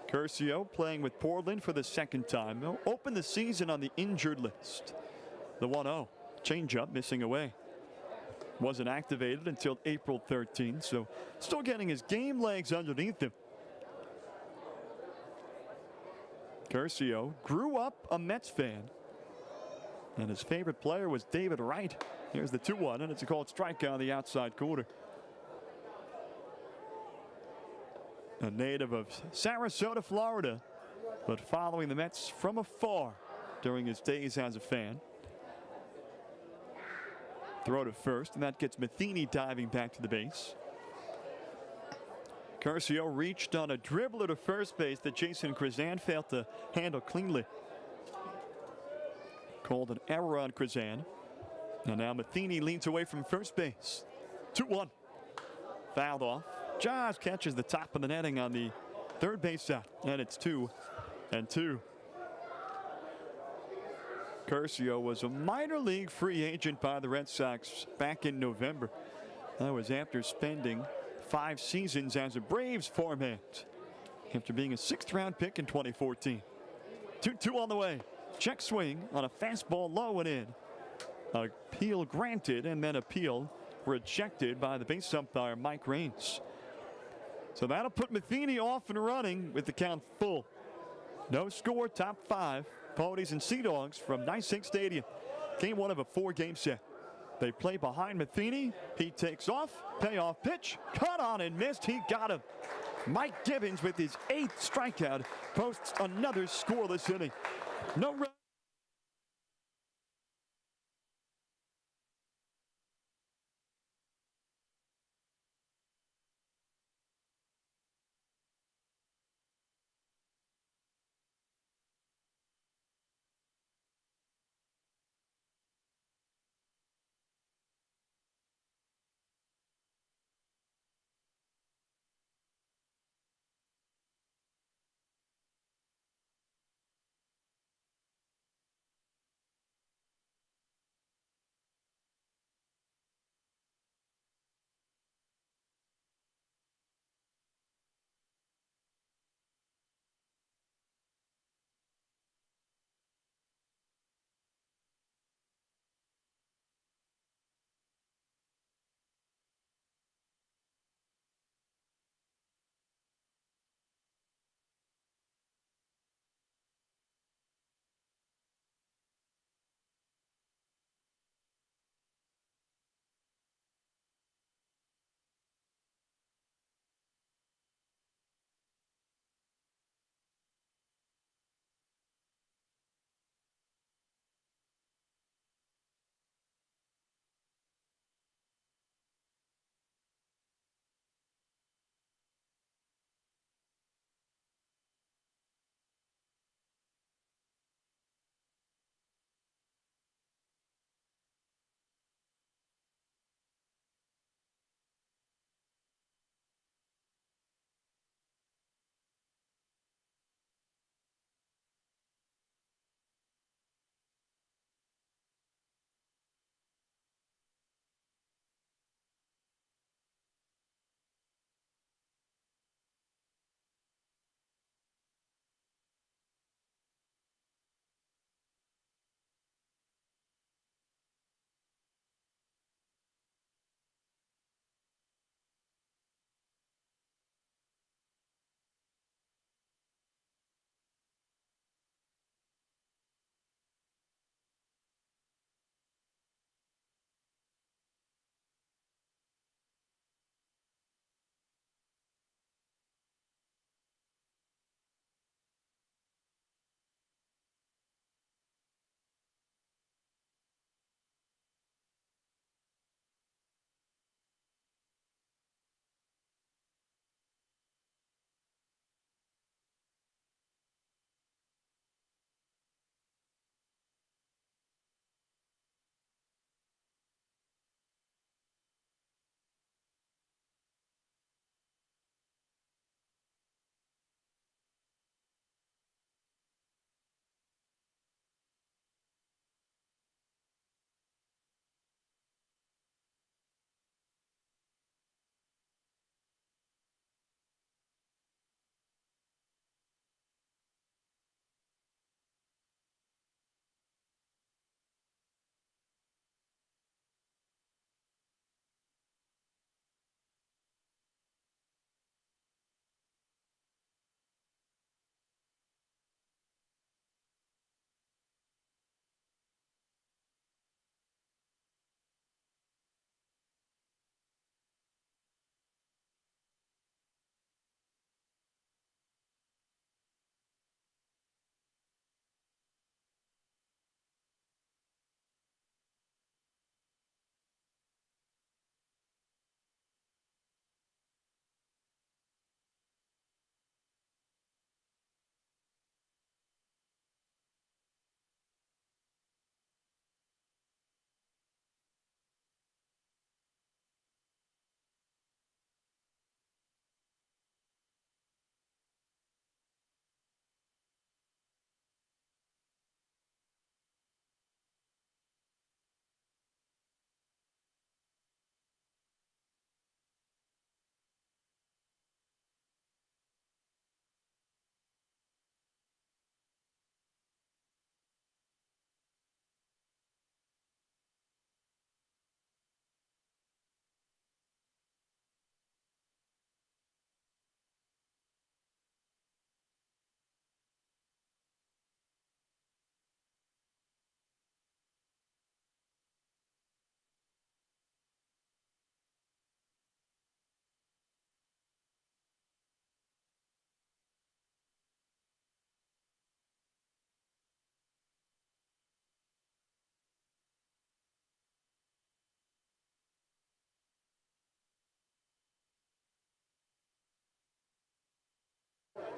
Curcio playing with Portland for the 2nd time. He'll open the season on the injured list. The 1-0. Changeup missing away. Wasn't activated until April 13th, so still getting his game legs underneath him. Curcio grew up a Mets fan, and his favorite player was David Wright. Here's the 2-1, and it's a called strike on the outside corner. A native of Sarasota, Florida, but following the Mets from afar during his days as a fan. Throw to first, and that gets Matheny diving back to the base. Curcio reached on a dribbler to first base that Jason Krizan failed to handle cleanly. Called an error on Krizan. And now Matheny leans away from first base. 2-1. Fouled off. Josh catches the top of the netting on the third base side. And it's 2-2. Curcio was a minor league free agent by the Red Sox back in November. That was after spending 5 seasons as a Braves farmhand, after being a 6th-round pick in 2014. 2-2 on the way. Check swing on a fastball low and in. Appeal granted and then appeal rejected by the base umpire, Mike Raines. So that'll put Matheny off and running with the count full. No score, top 5. Ponies and Sea Dogs from NYSEG Stadium. Game 1 of a 4-game set. They play behind Matheny. He takes off. Payoff pitch. Cut on and missed. He got him. Mike Gibbons with his 8th strikeout posts another scoreless inning. No run.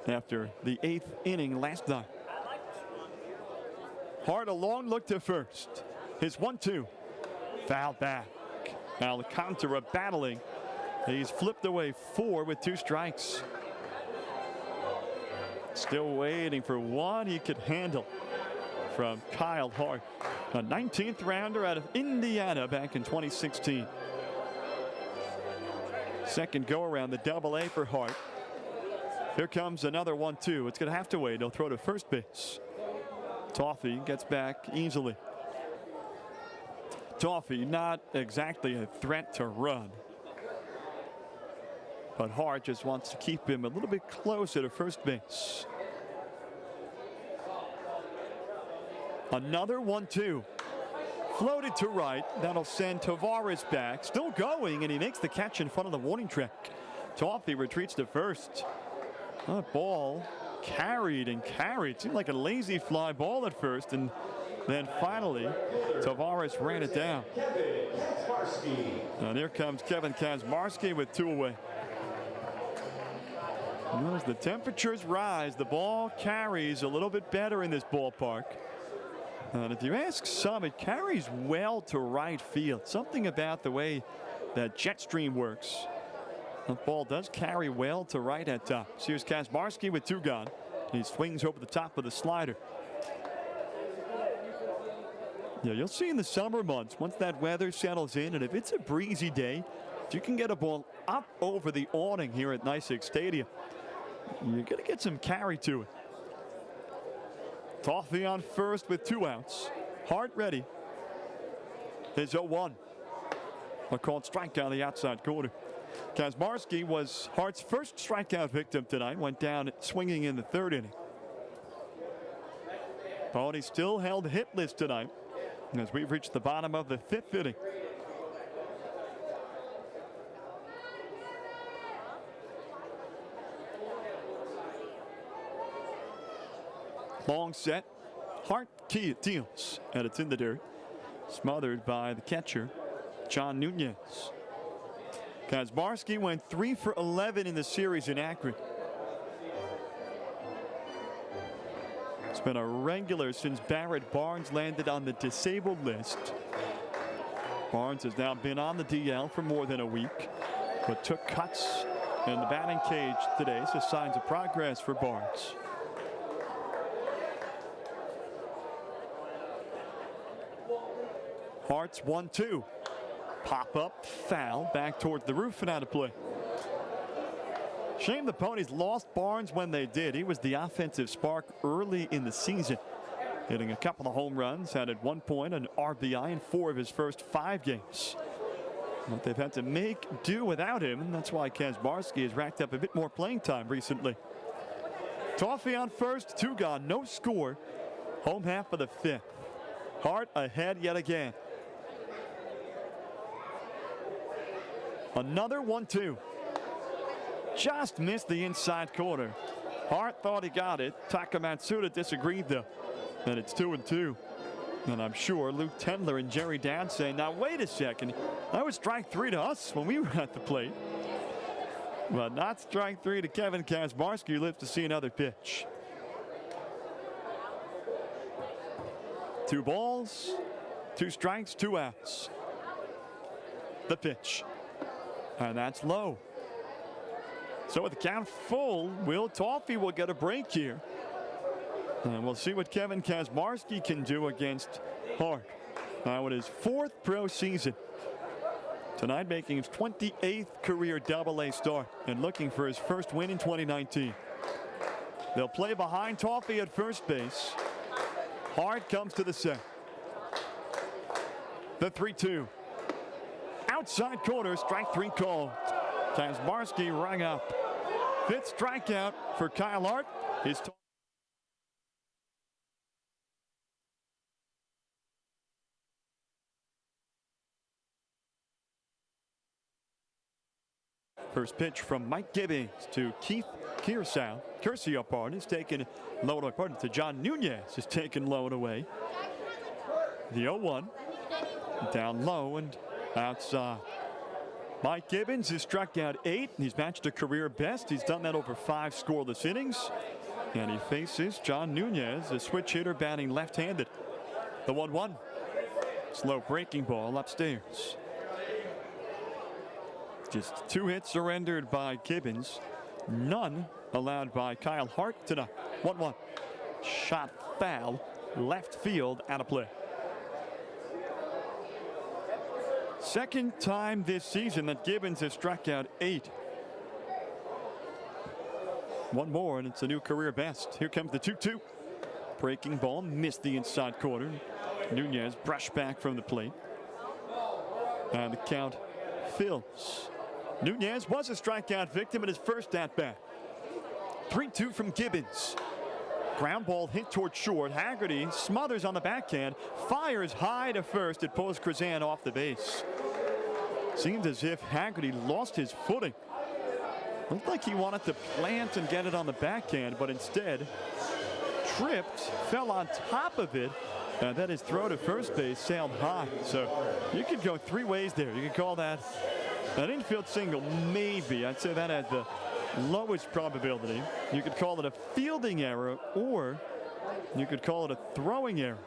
after the 8th inning last night. Hart, a long look to first. His 1-2. Foul back. Alcantara battling. He's flipped away 4 with 2 strikes. Still waiting for one he could handle from Kyle Hart, a 19th rounder out of Indiana back in 2016. Second go around the double-A for Hart. Here comes another 1-2. It's going to have to wait. He'll throw to first base. Toffee gets back easily. Toffee not exactly a threat to run, but Hart just wants to keep him a little bit closer to first base. Another 1-2. Floated to right. That'll send Tavares back. Still going, and he makes the catch in front of the warning track. Toffee retreats to first. That ball carried and carried. Seemed like a lazy fly ball at first, and then finally Tavares ran it down. And here comes Kevin Kazmarski with 2 away. And as the temperatures rise, the ball carries a little bit better in this ballpark. And if you ask some, it carries well to right field. Something about the way that jet stream works. The ball does carry well to right at times. Here's Kazmarski with 2 gone. He swings over the top of the slider. Yeah, you'll see in the summer months, once that weather settles in, and if it's a breezy day, you can get a ball up over the awning here at NYSEG Stadium. You're going to get some carry to it. Toffee on first with 2 outs. Hart ready. His 0-1. A called strikeout on the outside corner. Kazmarski was Hart's first strikeout victim tonight. Went down swinging in the 3rd inning. Ponies still held hitless tonight as we've reached the bottom of the 5th inning. Long set. Hart key deals, and it's in the dirt. Smothered by the catcher, John Nunez. Kazmarski went 3 for 11 in the series in Akron. It's been a regular since Barrett Barnes landed on the disabled list. Barnes has now been on the DL for more than a week, but took cuts in the batting cage today, so signs of progress for Barnes. Hart's 1-2. Pop up, foul, back towards the roof and out of play. Shame the Ponies lost Barnes when they did. He was the offensive spark early in the season, hitting a couple of home runs, had at one point an RBI in 4 of his first 5 games. But they've had to make do without him, and that's why Kazmarski has racked up a bit more playing time recently. Toffee on first, 2 gone, no score. Home half of the 5th. Hart ahead yet again. Another 1-2. Just missed the inside corner. Hart thought he got it. Taka Matsuda disagreed though. And it's 2-2. And I'm sure Luke Tendler and Jerry Dowd saying, now wait a second. That was strike 3 to us when we were at the plate. But not strike 3 to Kevin Kazmarski, who lives to see another pitch. 2 balls, 2 strikes, 2 outs. The pitch. And that's low. So with the count full, Will Toffee will get a break here. And we'll see what Kevin Kazmarski can do against Hart. Now in his 4th pro season. Tonight making his 28th career Double-A start and looking for his first win in 2019. They'll play behind Toffee at first base. Hart comes to the set. The 3-2. Outside corner, strike 3 call. Kazmarski rang up. 5th strikeout for Kyle Hart. His first pitch from Mike Gibbons to Keith Curcio, is taken low to John Nunez is taken low and away. The 0-1 down low and outside. Mike Gibbons has struck out 8. He's matched a career best. He's done that over 5 scoreless innings. And he faces John Nunez, a switch hitter batting left-handed. The 1-1. Slow breaking ball upstairs. Just 2 hits surrendered by Gibbons. None allowed by Kyle Hart tonight. 1-1. Shot foul. Left field out of play. Second time this season that Gibbons has struck out 8. One more and it's a new career best. Here comes the 2-2. Breaking ball, missed the inside corner. Nunez brushed back from the plate. And the count fills. Nunez was a strikeout victim in his first at-bat. 3-2 from Gibbons. Ground ball hit toward short. Haggerty smothers on the backhand. Fires high to first. It pulls Krazan off the base. Seemed as if Haggerty lost his footing. Looked like he wanted to plant and get it on the backhand, but instead tripped, fell on top of it, and then his throw to first base sailed high. So you could go 3 ways there. You could call that an infield single, maybe. I'd say that had the lowest probability. You could call it a fielding error, or you could call it a throwing error.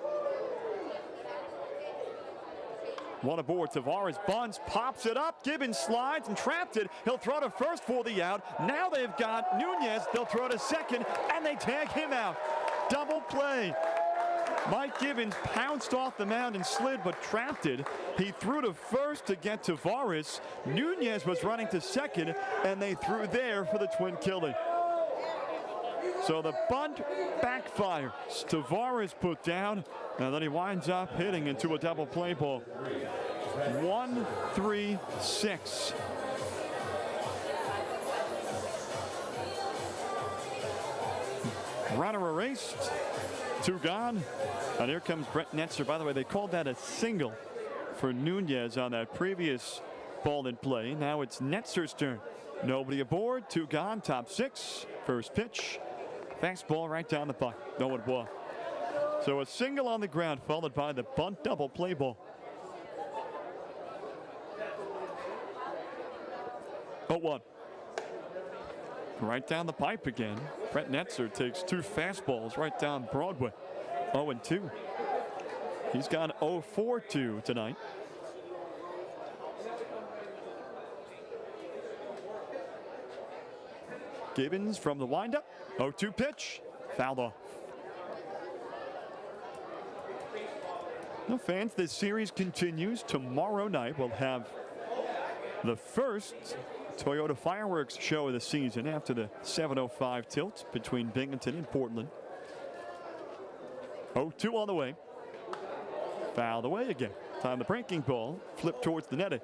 One aboard. Tavares bunts, pops it up. Gibbons slides and trapped it. He'll throw to first for the out. Now they've got Nunez. They'll throw to second, and they tag him out. Double play. Mike Gibbons pounced off the mound and slid, but trapped it. He threw to first to get Tavares. Nunez was running to second, and they threw there for the twin killing. So the bunt backfires. Tavares put down, and then he winds up hitting into a double play ball. 1-3-6. Runner erased. 2 gone. And here comes Brett Netzer. By the way, they called that a single for Nunez on that previous ball in play. Now it's Netzer's turn. Nobody aboard. 2 gone. Top 6. First pitch. Fastball right down the pipe. No one ball. So a single on the ground followed by the bunt double play ball. 0-1. Right down the pipe again. Brett Netzer takes 2 fastballs right down Broadway. 0-2. He's gone 0-4-2 tonight. Gibbons from the windup. 0-2 pitch. Fouled off. No fans, this series continues. Tomorrow night we'll have the first Toyota fireworks show of the season after the 7:05 tilt between Binghampton and Portland. 0-2 on the way. Fouled away again. Time the breaking ball. Flip towards the netting.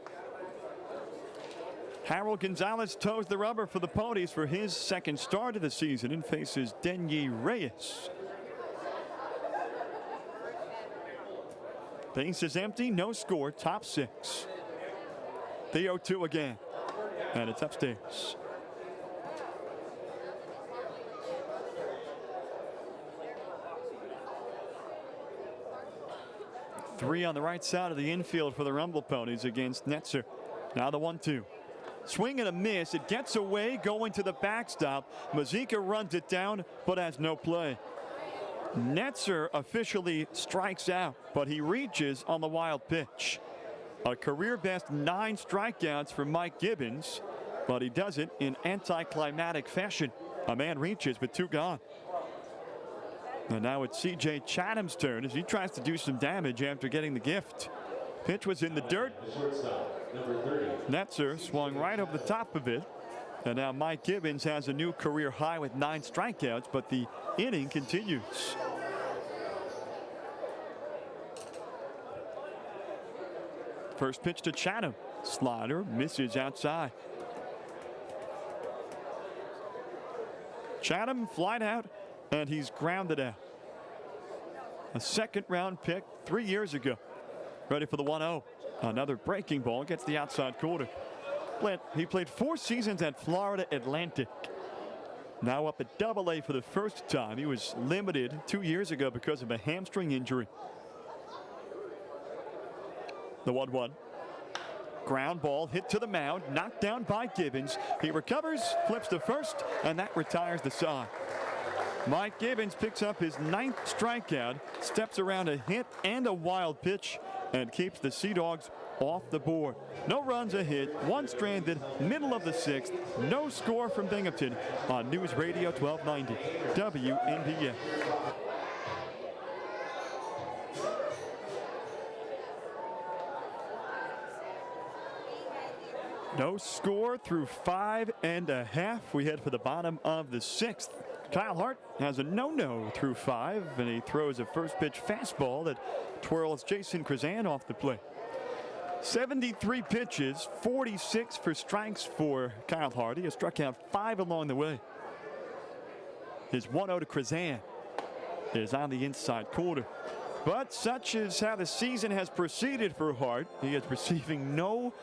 Harold Gonzalez toes the rubber for the Ponies for his second start of the season and faces Denyi Reyes. Base is empty. No score. Top 6. The 0-2 again. And it's upstairs. Three on the right side of the infield for the Rumble Ponies against Netzer. Now the 1-2. Swing and a miss. It gets away going to the backstop. Mazika runs it down but has no play. Netzer officially strikes out, but he reaches on the wild pitch. A career best 9 strikeouts for Mike Gibbons, but he does it in anticlimactic fashion. A man reaches with 2 gone. And now it's C.J. Chatham's turn as he tries to do some damage after getting the gift. Pitch was in the dirt. Netzer swung right over the top of it. And now Mike Gibbons has a new career high with 9 strikeouts, but the inning continues. First pitch to Chatham. Slider misses outside. Chatham flied out, and he's grounded out. A second-round pick 3 years ago. Ready for the 1-0. Another breaking ball gets the outside corner. He played 4 seasons at Florida Atlantic. Now up at Double-A for the first time. He was limited 2 years ago because of a hamstring injury. The 1-1. Ground ball hit to the mound, knocked down by Gibbons. He recovers, flips to first, and that retires the side. Mike Gibbons picks up his 9th strikeout, steps around a hit and a wild pitch, and keeps the Sea Dogs off the board. No runs, a hit, 1 stranded, middle of the 6th. No score from Binghampton on News Radio 1290 WNBF. No score through 5 1/2. We head for the bottom of the 6th. Kyle Hart has a no-no through 5, and he throws a first pitch fastball that twirls Jason Krazan off the plate. 73 pitches, 46 for strikes for Kyle Hart. He has struck out 5 along the way. His 1-0 to Krazan is on the inside corner. But such is how the season has proceeded for Hart. He is receiving no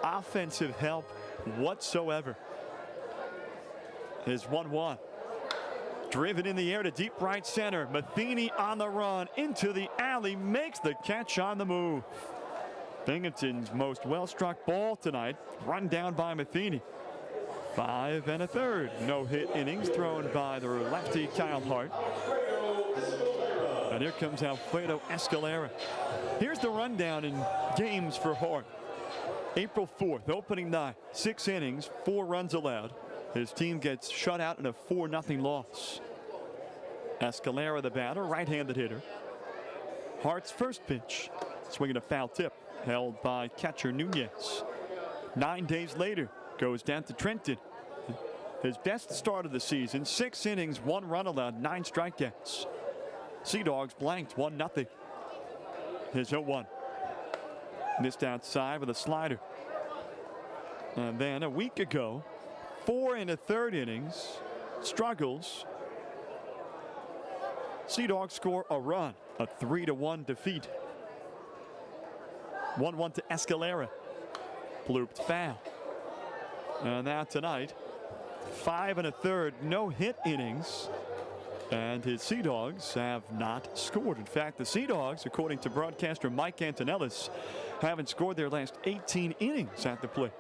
offensive help whatsoever. His 1-1. Driven in the air to deep right center. Matheny on the run into the alley, makes the catch on the move. Binghamton's most well-struck ball tonight, run down by Matheny. 5 1/3 no-hit innings thrown by the lefty Kyle Hart. And here comes Alfredo Escalera. Here's the rundown in games for Hart. April 4th, opening night, 6 innings, 4 runs allowed. His team gets shut out in a 4-0 loss. Escalera, the batter, right-handed hitter. Hart's first pitch, swinging a foul tip, held by catcher Nunez. 9 days later, goes down to Trenton. His best start of the season, 6 innings, 1 run allowed, 9 strikeouts. Sea Dogs blanked 1-0. His 0-1. Missed outside with a slider. And then a week ago, 4 1/3 innings, struggles. Sea Dogs score a run, a 3-1 defeat. 1-1 to Escalera. Blooped foul. And now tonight, 5 1/3 no-hit innings. And his Sea Dogs have not scored. In fact, the Sea Dogs, according to broadcaster Mike Antonellis, haven't scored their last 18 innings at the plate.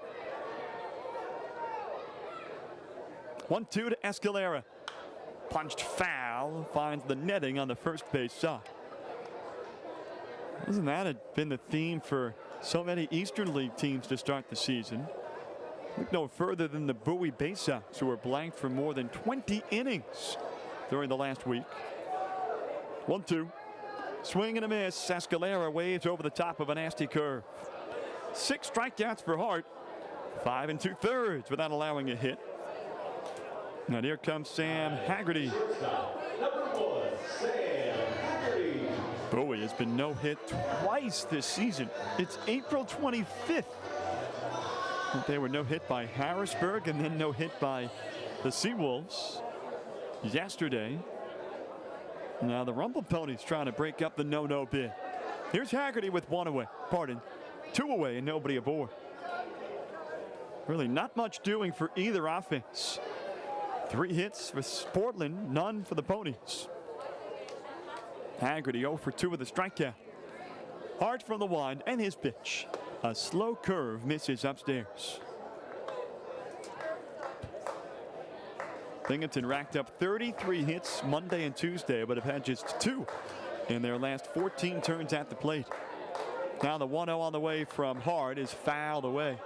1-2 to Escalera. Punched foul, finds the netting on the first base side. Hasn't that been the theme for so many Eastern League teams to start the season? Look no further than the Bowie Bay Sox, who were blanked for more than 20 innings during the last week. 1-2. Swing and a miss. Escalera waves over the top of a nasty curve. 6 strikeouts for Hart. 5 2/3 without allowing a hit. And here comes Sam Haggerty. Bowie has been no-hit twice this season. It's April 25th. They were no-hit by Harrisburg and then no-hit by the Seawolves yesterday. Now the Rumble Ponies trying to break up the no-no bid. Here's Haggerty with 1 away. Pardon, 2 away and nobody aboard. Really not much doing for either offense. 3 hits for Portland, none for the Ponies. Haggerty 0 for 2 with a strikeout. Hart from the wind and his pitch. A slow curve misses upstairs. Binghamton racked up 33 hits Monday and Tuesday, but have had just 2 in their last 14 turns at the plate. Now the 1-0 on the way from Hart is fouled away.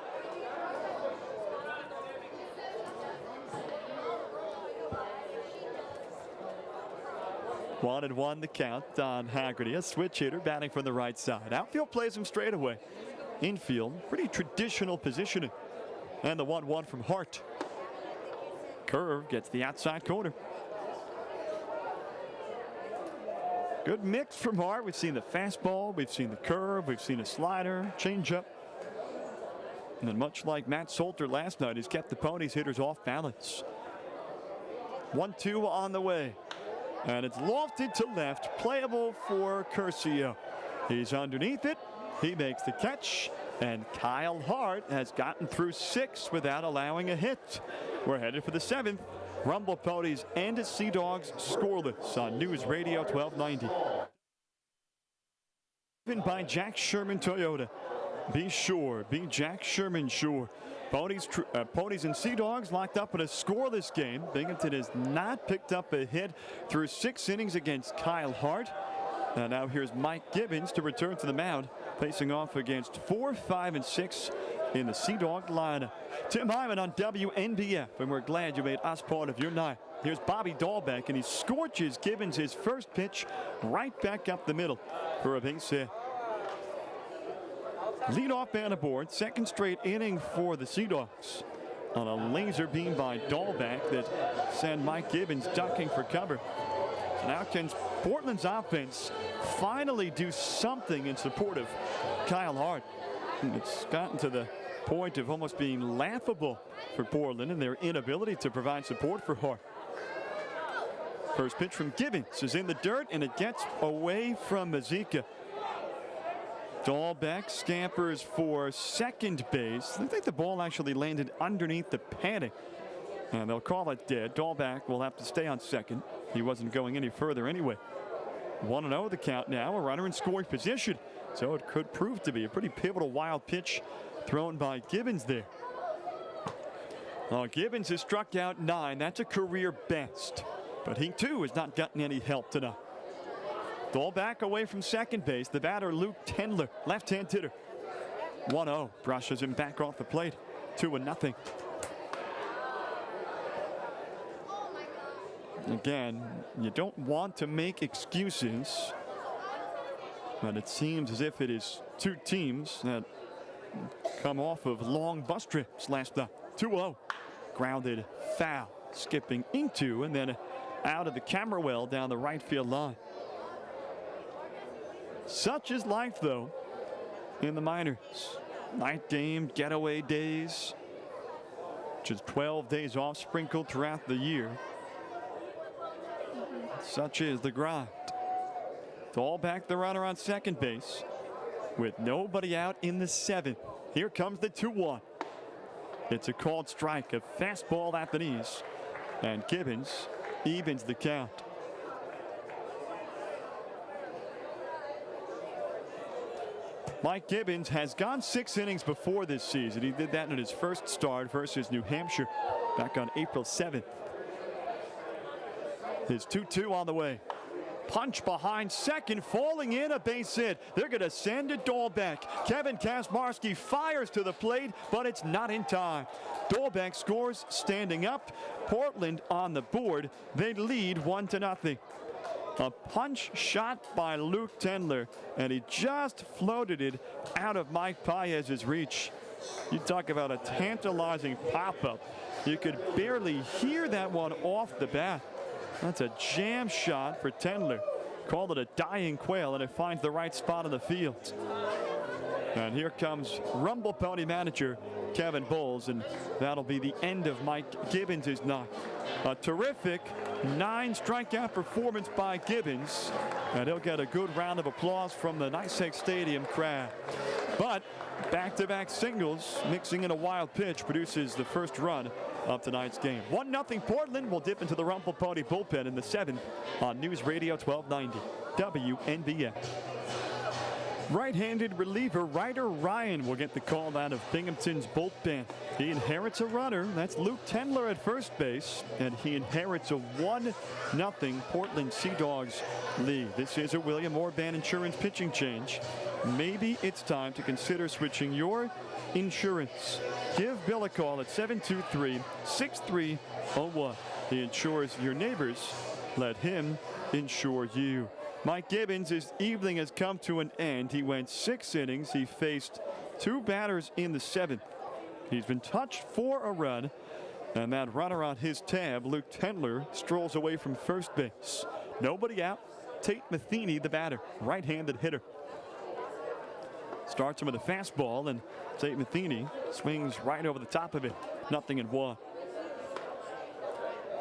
One and one the count on Haggerty, a switch hitter batting from the right side. Outfield plays him straight away. Infield, pretty traditional positioning. And the 1-1 from Hart. Curve gets the outside corner. Good mix from Hart. We've seen the fastball, we've seen the curve, we've seen a slider, changeup. And then much like Matt Salter last night, he's kept the Ponies hitters off balance. 1-2 on the way. And it's lofted to left, playable for Curcio. He's underneath it. He makes the catch. And Kyle Hart has gotten through 6 without allowing a hit. We're headed for the 7th. Rumble Ponies and Sea Dogs scoreless on News Radio 1290. By Jack Sherman Toyota. Be sure. Be Jack Sherman sure. Ponies and Sea Dogs locked up in a scoreless game. Binghampton has not picked up a hit through 6 innings against Kyle Hart. And now here's Mike Gibbons to return to the mound, facing off against 4, 5, and 6 in the Sea Dog lineup. Tim Hyman on WNBF, and we're glad you made us part of your night. Here's Bobby Dahlbeck, and he scorches Gibbons his first pitch right back up the middle for a base hit. Leadoff man aboard, second straight inning for the Sea Dogs on a laser beam by Dahlbeck that sent Mike Gibbons ducking for cover. So now can Portland's offense finally do something in support of Kyle Hart? And it's gotten to the point of almost being laughable for Portland and their inability to provide support for Hart. First pitch from Gibbons is in the dirt, and it gets away from Mazika. Dahlbeck scampers for second base. I think the ball actually landed underneath the padding, and they'll call it dead. Dahlbeck will have to stay on second. He wasn't going any further anyway. 1-0 the count now, a runner in scoring position. So it could prove to be a pretty pivotal wild pitch thrown by Gibbons there. Well, Gibbons has struck out 9. That's a career best. But he too has not gotten any help tonight. Dahlbeck away from second base. The batter, Luke Tendler, left-hand hitter. 1-0, brushes him back off the plate. 2-0. Again, you don't want to make excuses, but it seems as if it is two teams that come off of long bus trips last night. 2-0, grounded foul, skipping into and then out of the camera well down the right field line. Such is life, though, in the minors. Night game, getaway days, just 12 days off sprinkled throughout the year. Such is the grind. Dahlbeck, the runner on second base, with nobody out in the 7th. Here comes the 2-1. It's a called strike, a fastball at the knees, and Gibbons evens the count. Mike Gibbons has gone 6 innings before this season. He did that in his first start versus New Hampshire back on April 7th. His 2-2 on the way. Punch behind second, falling in, a base hit. They're going to send it Dahlbeck. Kevin Kasmarski fires to the plate, but it's not in time. Dahlbeck scores standing up. Portland on the board. They lead 1-0. A punch shot by Luke Tendler, and he just floated it out of Mike Paez's reach. You talk about a tantalizing pop-up. You could barely hear that one off the bat. That's a jam shot for Tendler. Called it a dying quail, and it finds the right spot on the field. And here comes Rumble Pony manager Kevin Bowles, and that'll be the end of Mike Gibbons' night. A terrific 9 strikeout performance by Gibbons, and he'll get a good round of applause from the NYSEG Stadium crowd. But back-to-back singles, mixing in a wild pitch, produces the first run of tonight's game. 1-0 Portland will dip into the Rumble Pony bullpen in the 7th on News Radio 1290 WNBF. Right-handed reliever Ryder Ryan will get the call out of Binghamton's bullpen. He inherits a runner. That's Luke Tendler at first base, and he inherits a 1-0 Portland Sea Dogs lead. This is a William Orban Insurance pitching change. Maybe it's time to consider switching your insurance. Give Bill a call at 723-6301. He insures your neighbors. Let him insure you. Mike Gibbons' evening has come to an end. He went 6 innings. He faced 2 batters in the 7th. He's been touched for a run, and that runner on his tab, Luke Tendler, strolls away from first base. Nobody out. Tate Matheny, the batter, right-handed hitter. Starts him with a fastball, and Tate Matheny swings right over the top of it. 0-1.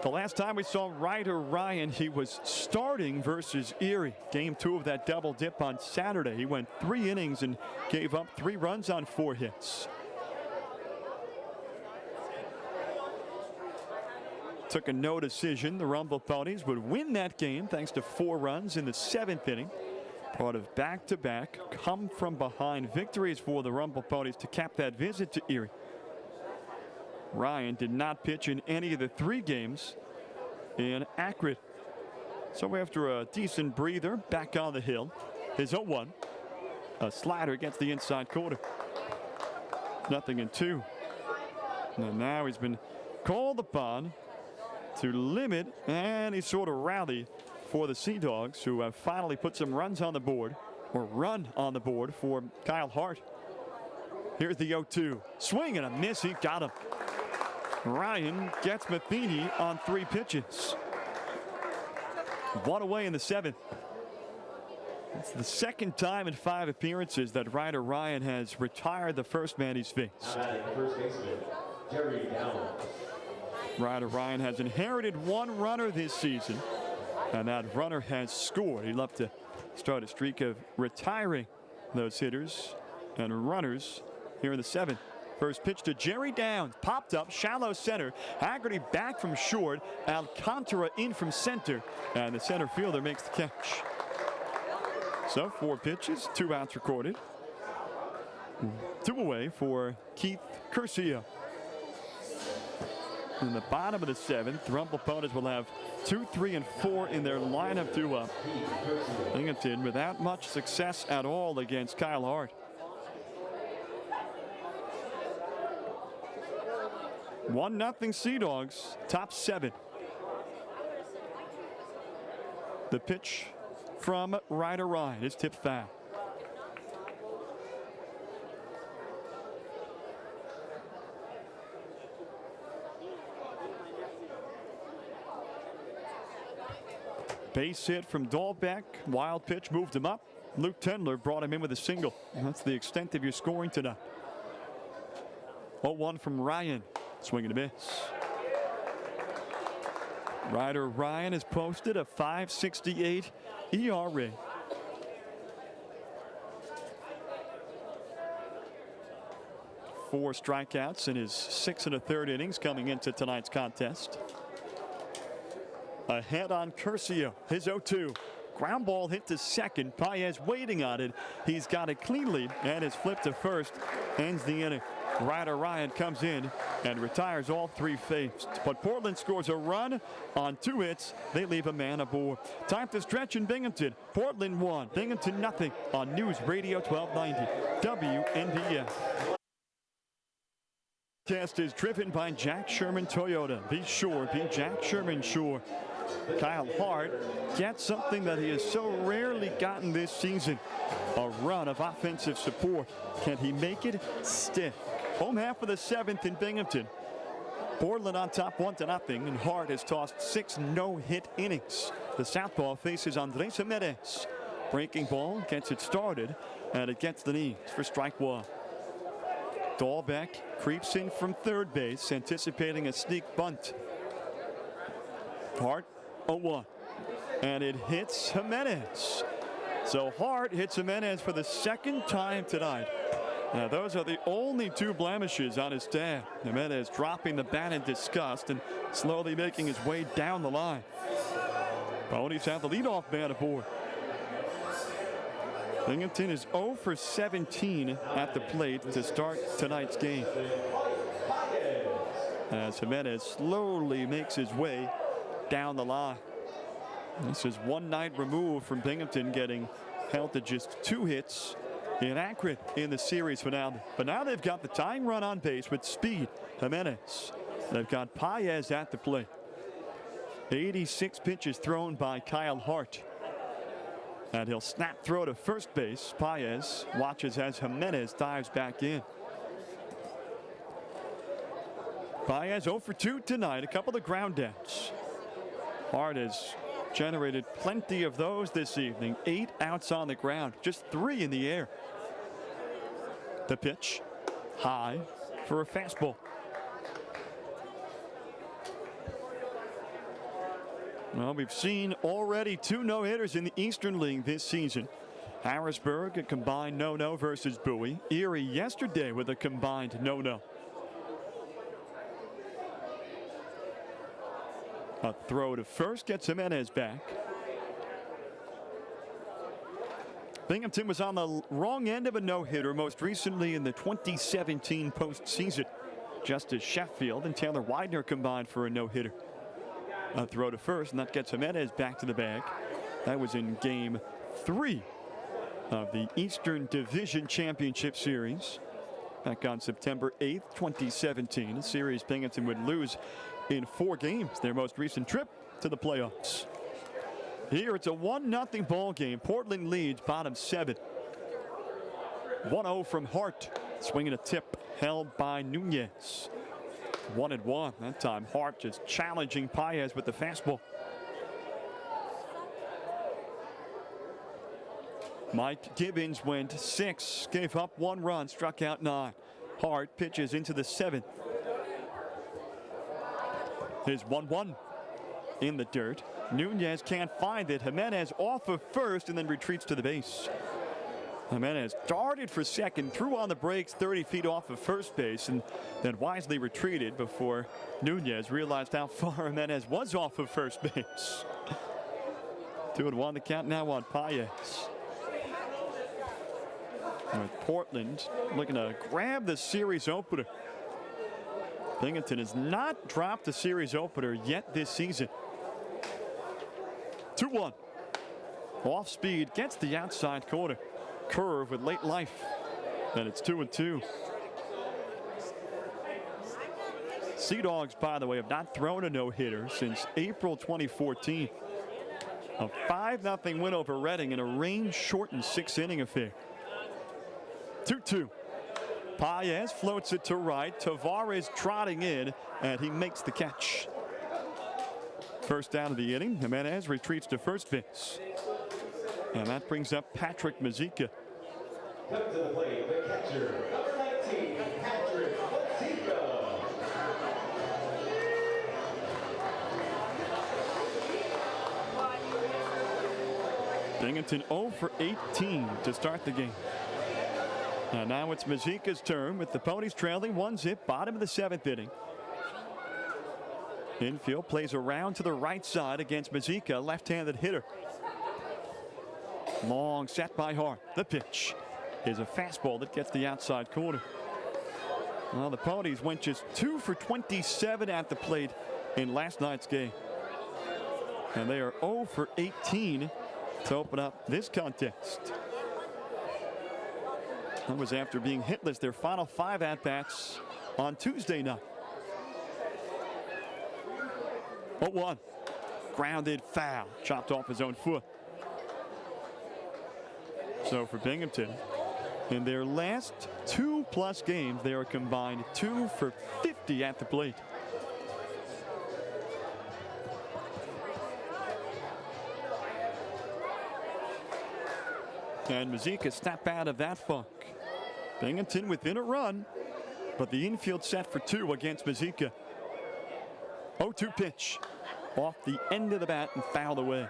The last time we saw Ryder Ryan, he was starting versus Erie. Game 2 of that double dip on Saturday. He went 3 innings and gave up 3 runs on 4 hits. Took a no decision. The Rumble Ponies would win that game thanks to 4 runs in the 7th inning. Part of back-to-back come-from-behind victories for the Rumble Ponies to cap that visit to Erie. Ryan did not pitch in any of the 3 games in Akron. So after a decent breather, back on the hill. His 0-1. A slider against the inside corner. 0-2. And now he's been called upon to limit any sort of rally for the Sea Dogs, who have finally put some runs on the board, or run on the board for Kyle Hart. Here's the 0-2. Swing and a miss. He got him. Ryan gets Matheny on 3 pitches. 1 away in the 7th. It's the 2nd time in 5 appearances that Ryder Ryan has retired the first man he's faced. Ryder Ryan has inherited 1 runner this season, and that runner has scored. He'd love to start a streak of retiring those hitters and runners here in the 7th. First pitch to Jerry Downs, popped up, shallow center. Haggerty back from short. Alcantara in from center, and the center fielder makes the catch. So 4 pitches, 2 outs recorded. 2 away for Keith Curcio. In the bottom of the 7th, Rumble Ponies will have 2, 3, and 4 in their lineup to Binghampton without much success at all against Kyle Hart. 1-0 Sea Dogs, top 7. The pitch from Ryder Ryan is tipped foul. Base hit from Dahlbeck. Wild pitch moved him up. Luke Tendler brought him in with a single. And that's the extent of your scoring tonight. 0-1 from Ryan. Swing and a miss. Ryder Ryan has posted a .568 ERA. Four strikeouts in his 6 1/3 innings coming into tonight's contest. Ahead on Curcio, his 0-2. Ground ball hit to second. Paez waiting on it. He's got it cleanly, and his flip to first ends the inning. Ryder Ryan comes in and retires all 3 faced. But Portland scores a run on 2 hits. They leave a man aboard. Time to stretch in Binghamton. Portland 1, Binghamton nothing on News Radio 1290 WNBF. Test is driven by Jack Sherman Toyota. Be sure, be Jack Sherman sure. Kyle Hart gets something that he has so rarely gotten this season. A run of offensive support. Can he make it stick? Home half of the 7th in Binghamton. Portland on top 1-0, and Hart has tossed 6 no-hit innings. The southpaw faces Andres Jimenez. Breaking ball gets it started, and it gets the knees for strike 1. Dahlbeck creeps in from third base, anticipating a sneak bunt. Hart 0-1, and it hits Jimenez. So Hart hits Jimenez for the 2nd time tonight. Now those are the only 2 blemishes on his stat. Jimenez dropping the bat in disgust and slowly making his way down the line. Ponies have the leadoff man aboard. Binghamton is 0 for 17 at the plate to start tonight's game, as Jimenez slowly makes his way down the line. This is 1 night removed from Binghamton getting held to just 2 hits in Akron in the series finale. But now they've got the tying run on base with speed, Jimenez. They've got Paez at the plate. 86 pitches thrown by Kyle Hart. And he'll snap throw to first base. Paez watches as Jimenez dives back in. Paez 0 for 2 tonight. A couple of ground outs. Hart has generated plenty of those this evening. 8 outs on the ground, just 3 in the air. The pitch, high for a fastball. Well, we've seen already 2 no-hitters in the Eastern League this season. Harrisburg, a combined no-no versus Bowie. Erie yesterday with a combined no-no. A throw to first gets Jimenez back. Binghampton was on the wrong end of a no-hitter most recently in the 2017 postseason. Just as Sheffield and Taylor Widener combined for a no-hitter. A throw to first, and that gets Jimenez back to the bag. That was in Game 3 of the Eastern Division Championship Series back on September 8th, 2017. A series Binghamton would lose in 4 games, their most recent trip to the playoffs. Here it's a 1-0 ball game. Portland leads, bottom 7. 1-0 from Hart. Swinging a tip held by Nunez. 1-1 that time. Hart just challenging Paez with the fastball. Mike Gibbons went 6, gave up 1 run, struck out 9. Hart pitches into the 7th. Here's 1-1 in the dirt. Nunez can't find it. Jimenez off of first and then retreats to the base. Jimenez darted for second, threw on the brakes 30 feet off of first base, and then wisely retreated before Nunez realized how far Jimenez was off of first base. 2-1 the count now on Paez. With Portland looking to grab the series opener. Binghamton has not dropped a series opener yet this season. 2-1. Off speed, gets the outside corner. Curve with late life. And it's 2-2. Sea Dogs, by the way, have not thrown a no-hitter since April 2014. A 5-0 win over Reading in a rain-shortened 6-inning affair. 2-2. Paez floats it to right. Tavares trotting in, and he makes the catch. First down of the inning. Jimenez retreats to first base. And that brings up Patrick Mazeika. Come to the plate, the catcher, number 19, Patrick Mazeika. Binghamton 0 for 18 to start the game. And now it's Mazeika's turn with the Ponies trailing 1-0, bottom of the 7th inning. Infield plays around to the right side against Mazeika, left-handed hitter. Long set by Hart. The pitch is a fastball that gets the outside corner. Well, the Ponies went just 2 for 27 at the plate in last night's game. And they are 0 for 18 to open up this contest. That was after being hitless their final 5 at-bats on Tuesday night. 0-1. Grounded foul. Chopped off his own foot. So for Binghamton, in their last 2+ games, they are combined 2 for 50 at the plate. And Mazeika snap out of that funk. Binghamton within a run, but the infield set for 2 against Mazeika. 0-2 pitch off the end of the bat and fouled away.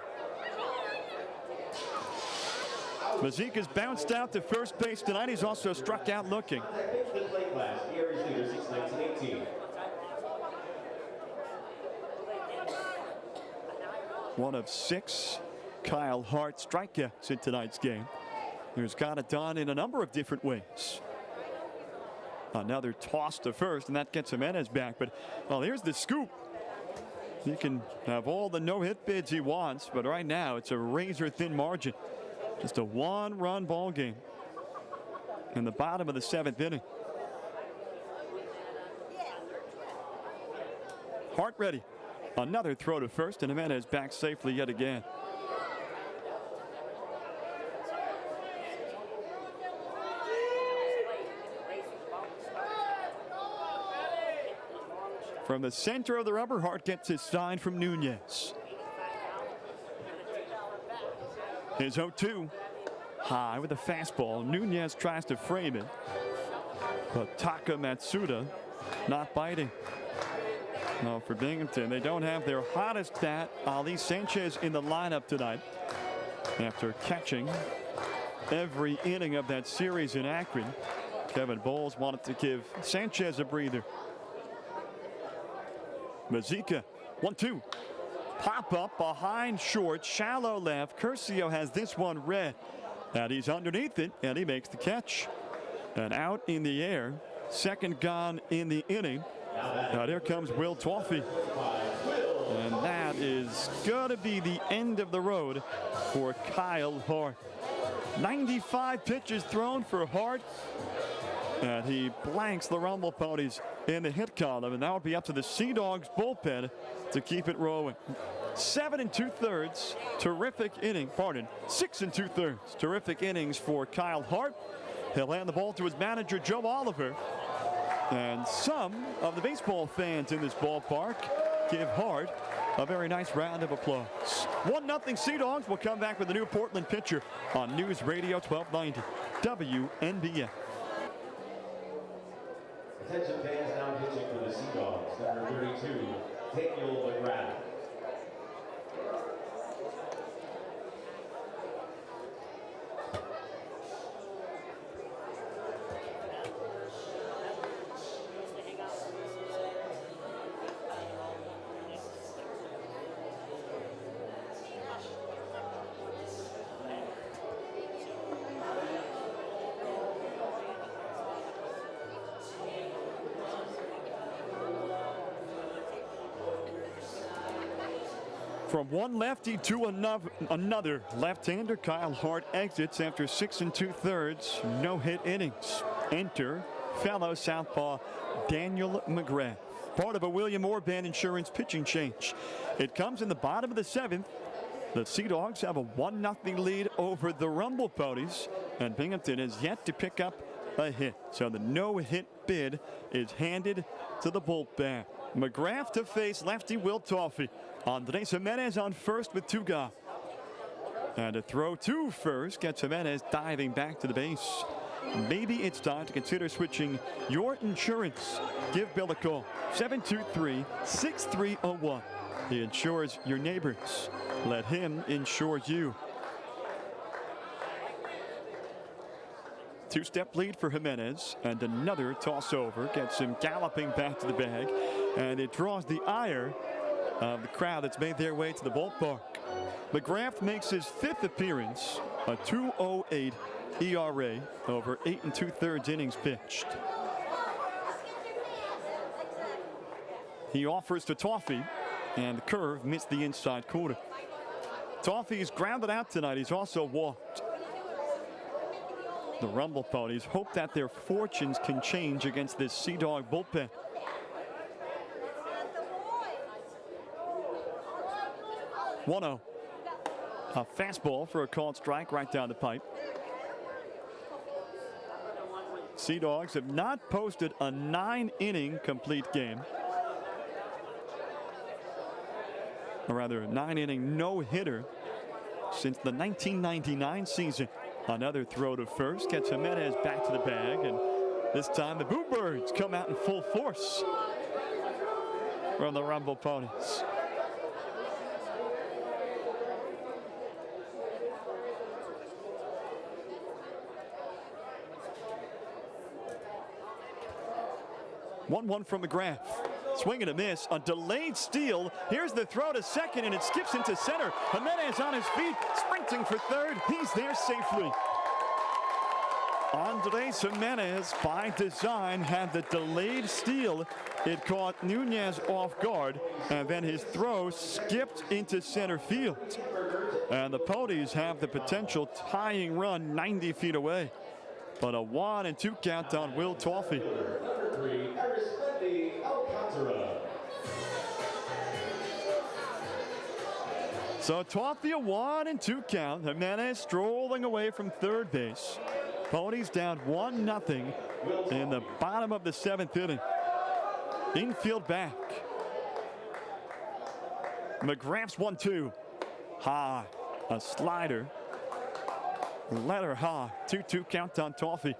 Mazeika's bounced out to first base tonight. He's also struck out looking. One of 6 Kyle Hart strikeouts in tonight's game. He's got it done in a number of different ways. Another toss to first, and that gets Jimenez back. But, well, here's the scoop. He can have all the no-hit bids he wants, but right now it's a razor-thin margin. Just a 1-run ball game in the bottom of the 7th inning. Hart ready. Another throw to first, and Jimenez back safely yet again. From the center of the rubber, Hart gets his sign from Nunez. Here's 0-2. High with a fastball. Nunez tries to frame it, but Taka Matsuda not biting. No, for Binghamton, they don't have their hottest bat, Ali Sanchez, in the lineup tonight. After catching every inning of that series in Akron, Kevin Bowles wanted to give Sanchez a breather. Mazeika, 1-2. Pop up behind short, shallow left. Curcio has this one read. And he's underneath it, and he makes the catch. And out in the air, second gone in the inning. Now there comes Will Toffey. And that is going to be the end of the road for Kyle Hart. 95 pitches thrown for Hart. And he blanks the Rumble Ponies in the hit column. And now it'll be up to the Sea Dogs bullpen to keep it rolling. 7 2/3. Terrific inning. Pardon. 6 2/3. Terrific innings for Kyle Hart. He'll hand the ball to his manager, Joe Oliver. And some of the baseball fans in this ballpark give Hart a very nice round of applause. 1-0 Sea Dogs. Will come back with the new Portland pitcher on News Radio 1290 WNBF. Attention fans, now pitching for the Sea Dogs, number 32, Daniel McGrath. From one lefty to another left-hander, Kyle Hart exits after 6 2/3 no-hit innings. Enter fellow southpaw Daniel McGrath, part of a William Orban Insurance pitching change. It comes in the bottom of the 7th. The Sea Dogs have a 1-0 lead over the Rumble Ponies, and Binghampton has yet to pick up a hit. So the no-hit bid is handed to the bullpen. McGrath to face lefty Will Toffey. Andres Jimenez on first with 2 gone. And a throw to first gets Jimenez diving back to the base. Maybe it's time to consider switching your insurance. Give Bill a call. 723-6301. He insures your neighbors. Let him insure you. 2-step lead for Jimenez, and another toss over gets him galloping back to the bag, and it draws the ire of the crowd that's made their way to the ballpark. McGrath makes his 5th appearance, a 2.08 ERA over 8 2/3 innings pitched. He offers to Toffey, and the curve missed the inside corner. Toffey's grounded out tonight. He's also walked. The Rumble Ponies hope that their fortunes can change against this Sea Dog bullpen. 1-0. A fastball for a called strike right down the pipe. Sea Dogs have not posted a 9-inning complete game. Or rather, a 9-inning no-hitter since the 1999 season. Another throw to first gets Jimenez back to the bag, and this time the Bluebirds come out in full force from the Rumble Ponies. One from McGrath. Swing and a miss. A delayed steal. Here's the throw to second, and it skips into center. Jimenez on his feet, sprinting for third. He's there safely. Andres Jimenez, by design, had the delayed steal. It caught Nunez off guard, and then his throw skipped into center field. And the Ponies have the potential tying run 90 feet away. But a 1-2 count on Will Toffey. So Toffey a 1-2 count. Jimenez strolling away from third base. Ponies down 1-0 in the bottom of the 7th inning. Infield back. McGrath's 1-2. High. A slider. Letter high. 2-2 count on Toffey.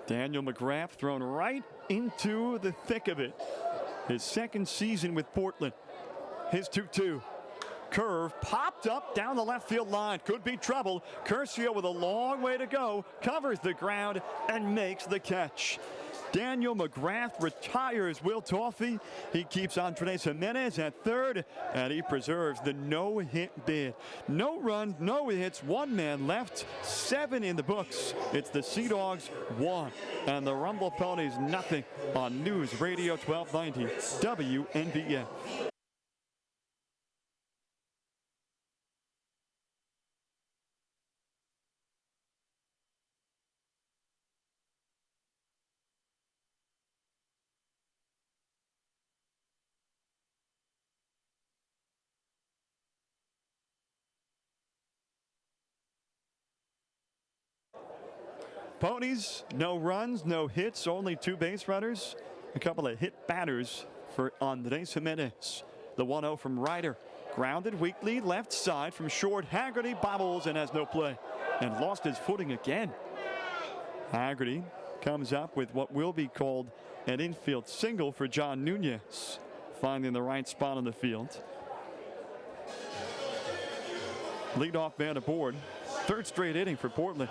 Daniel McGrath thrown right into the thick of it. His 2nd season with Portland. His 2-2. Curve popped up down the left field line. Could be trouble. Curcio with a long way to go. Covers the ground and makes the catch. Daniel McGrath retires Will Toffey. He keeps Andres Jimenez at third, and he preserves the no-hit bid. No runs, no hits, 1 man left, 7 in the books. It's the Sea Dogs 1 and the Rumble Ponies nothing on News Radio 1290 WNBF. Ponies, no runs, no hits, only 2 base runners, a couple of hit batters for Andres Jimenez. The 1-0 from Ryder. Grounded weakly left side from short. Haggerty bobbles and has no play and lost his footing again. Haggerty comes up with what will be called an infield single for John Nunez, finding the right spot on the field. Leadoff man aboard. 3rd straight inning for Portland.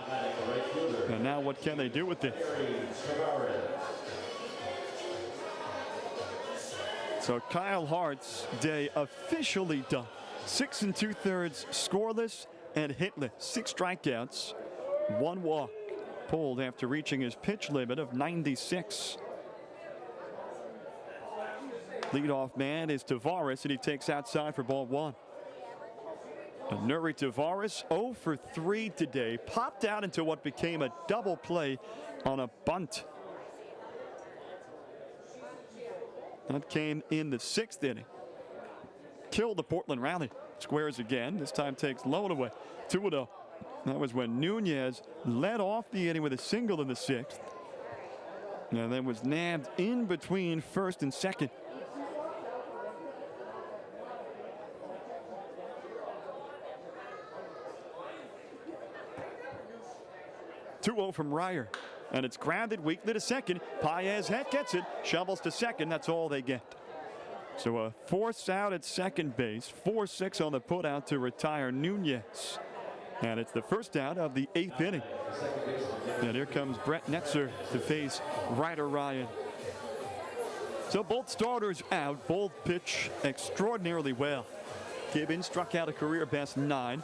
And now what can they do with it? So Kyle Hart's day officially done. 6 2/3 scoreless and hitless. 6 strikeouts, 1 walk. Pulled after reaching his pitch limit of 96. Leadoff man is Tavares, and he takes outside for ball 1. Nuri Tavares 0 for 3 today. Popped out into what became a double play on a bunt. That came in the 6th inning. Killed the Portland rally. Squares again. This time takes low and away. 2-0. That was when Nunez led off the inning with a single in the 6th. And then was nabbed in between 1st and 2nd. From Ryer, and it's grounded weakly to second. Paez gets it, shovels to second. That's all they get. So a force out at second base, 4-6 on the put out to retire Nunez, and it's the first out of the 8th inning. And here comes Brett Netzer to face Ryder Ryan. So both starters out, both pitch extraordinarily well. Gibbons struck out a career best 9,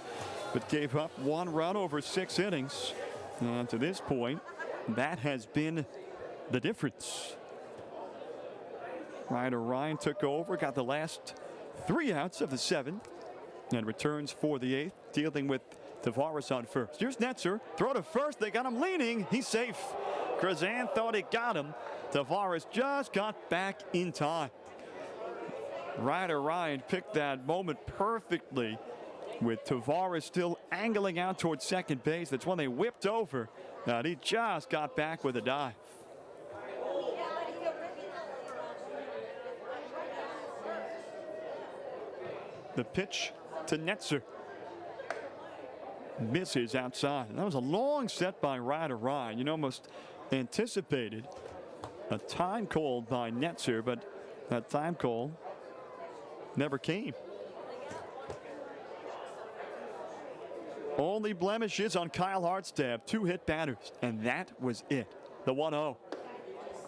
but gave up 1 run over 6 innings. And to this point, that has been the difference. Ryder Ryan took over, got the last 3 outs of the 7th, and returns for the 8th, dealing with Tavares on first. Here's Netzer, throw to first, they got him leaning, he's safe. Krazan thought he got him. Tavares just got back in time. Ryder Ryan picked that moment perfectly, with Tavares still angling out towards second base. That's when they whipped over. And he just got back with a dive. The pitch to Netzer. Misses outside. And that was a long set by Ryder Ryan. You almost anticipated a time call by Netzer, but that time call never came. Only blemishes on Kyle Hart's tab, 2 hit batters, and that was it. The 1-0.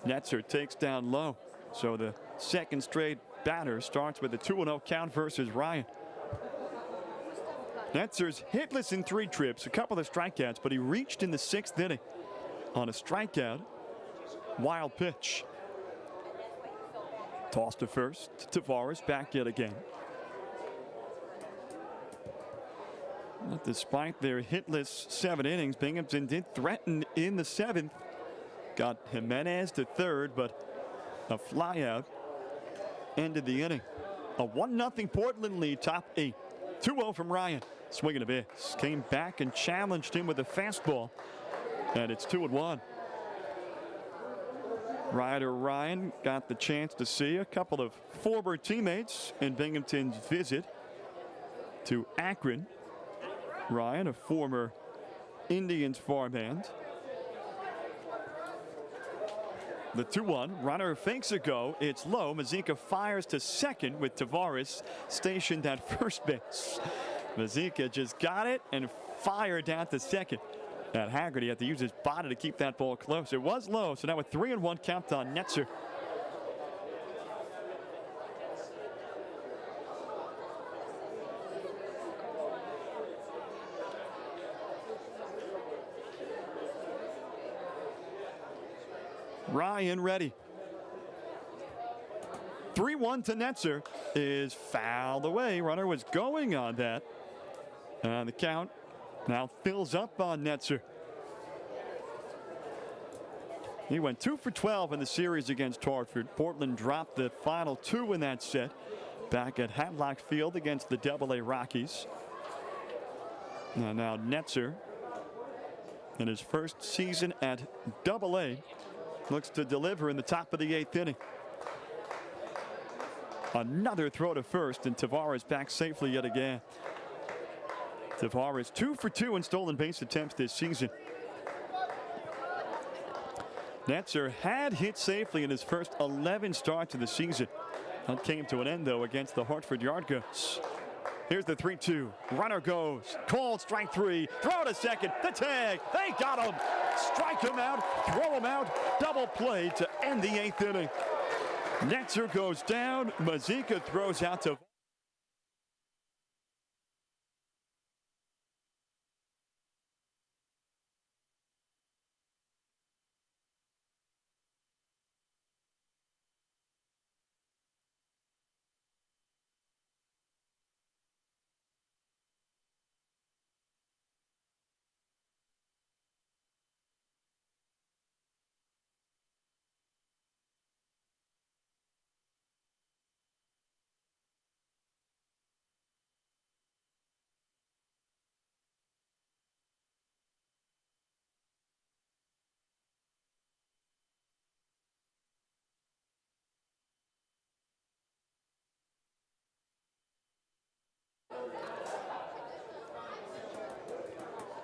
Netzer takes down low. So the 2nd straight batter starts with a 2-0 count versus Ryan. Netzer's hitless in 3 trips, a couple of strikeouts, but he reached in the 6th inning on a strikeout. Wild pitch. Toss to first. Tavares back yet again. But despite their hitless 7 innings, Binghampton did threaten in the 7th. Got Jimenez to third, but a flyout ended the inning. A 1-0 Portland lead, top 8. 2-0 from Ryan. Swing and a miss. Came back and challenged him with a fastball. And it's 2-1. Ryder Ryan got the chance to see a couple of former teammates in Binghamton's visit to Akron. Ryan, a former Indians farmhand. The 2-1. Runner fakes a go. It's low. Mazika fires to second with Tavares stationed at first base. Mazika just got it and fired down to second. And Haggerty had to use his body to keep that ball close. It was low, so now a 3-1 count on Netzer. Ryan ready. 3-1 to Netzer is fouled away. Runner was going on that. And the count now fills up on Netzer. He went 2 for 12 in the series against Hartford. Portland dropped the final 2 in that set back at Hadlock Field against the AA Rockies. And now Netzer, in his first season at AA, looks to deliver in the top of the 8th inning. Another throw to first, and Tavares back safely yet again. Tavares 2 for 2 in stolen base attempts this season. Netzer had hit safely in his first 11 starts of the season. That came to an end, though, against the Hartford Yard Goats. Here's the 3-2. Runner goes. Called strike 3. Throw to second. The tag. They got him. Strike him out. Throw him out. Double play to end the 8th inning. Netzer goes down. Mazika throws out to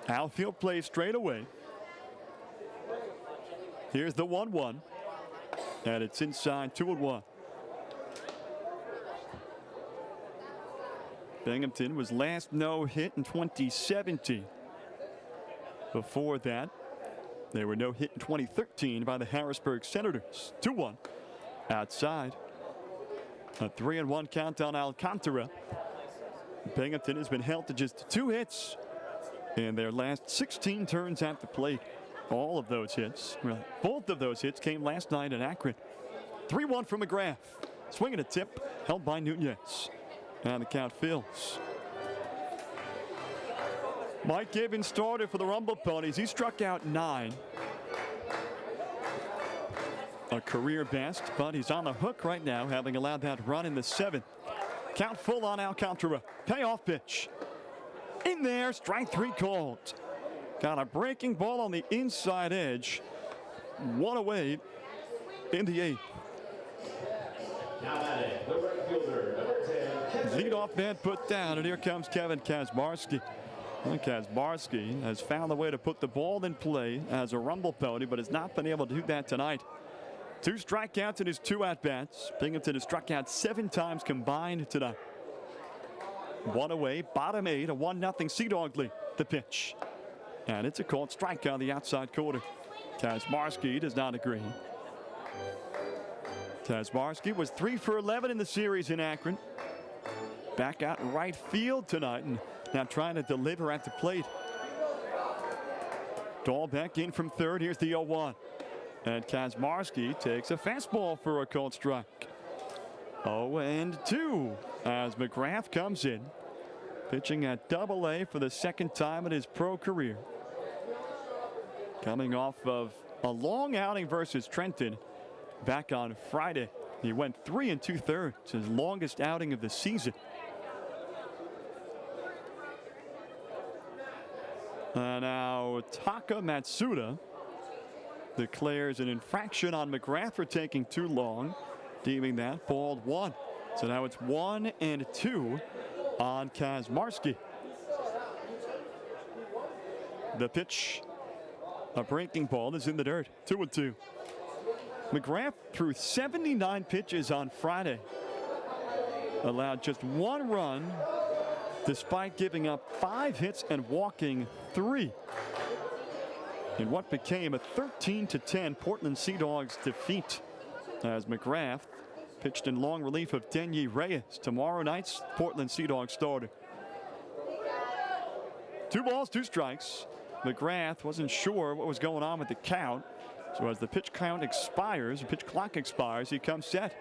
outfield play straight away. Here's the 1-1. And it's inside 2-1. Binghampton was last no hit in 2017. Before that, they were no hit in 2013 by the Harrisburg Senators. 2-1 outside. A 3-1 count on Alcantara. Binghampton has been held to just 2 hits in their last 16 turns at the plate. All of those hits, well, both of those hits came last night in Akron. 3-1 from McGrath. Swinging a tip, held by Nunez. And the count fills. Mike Gibbons started for the Rumble Ponies. He struck out 9. A career best, but he's on the hook right now, having allowed that run in the 7th. Count full on Alcantara. Payoff pitch. In there, strike 3 called. Got a breaking ball on the inside edge. 1 away in the 8th. Now batting, the right fielder, number 10. Leadoff man put down, and here comes Kevin Kazmarski. Well, Kazmarski has found a way to put the ball in play as a Rumble Pony, but has not been able to do that tonight. 2 strikeouts in his 2 at-bats. Binghamton has struck out 7 times combined tonight. 1 away, bottom 8, a 1-0 Sea Dog lead. The pitch. And it's a called strike on the outside corner. Kazmarski does not agree. Kazmarski was 3 for 11 in the series in Akron. Back out in right field tonight and now trying to deliver at the plate. Dahl back in from third. Here's the 0-1. And Kazmarski takes a fastball for a called strike. 0-2 as McGrath comes in, pitching at AA for the 2nd time in his pro career. Coming off of a long outing versus Trenton back on Friday. He went 3 2/3, his longest outing of the season. And now Taka Matsuda declares an infraction on McGrath for taking too long, deeming that balled 1. So now it's 1-2 on Kazmarski. The pitch, a breaking ball, is in the dirt. 2-2. McGrath threw 79 pitches on Friday. Allowed just 1 run despite giving up 5 hits and walking 3. in what became a 13-10 Portland Sea Dogs defeat, as McGrath pitched in long relief of Denyi Reyes, tomorrow night's Portland Sea Dogs starter. 2 balls, 2 strikes. McGrath wasn't sure what was going on with the count, so as the pitch clock expires, he comes set.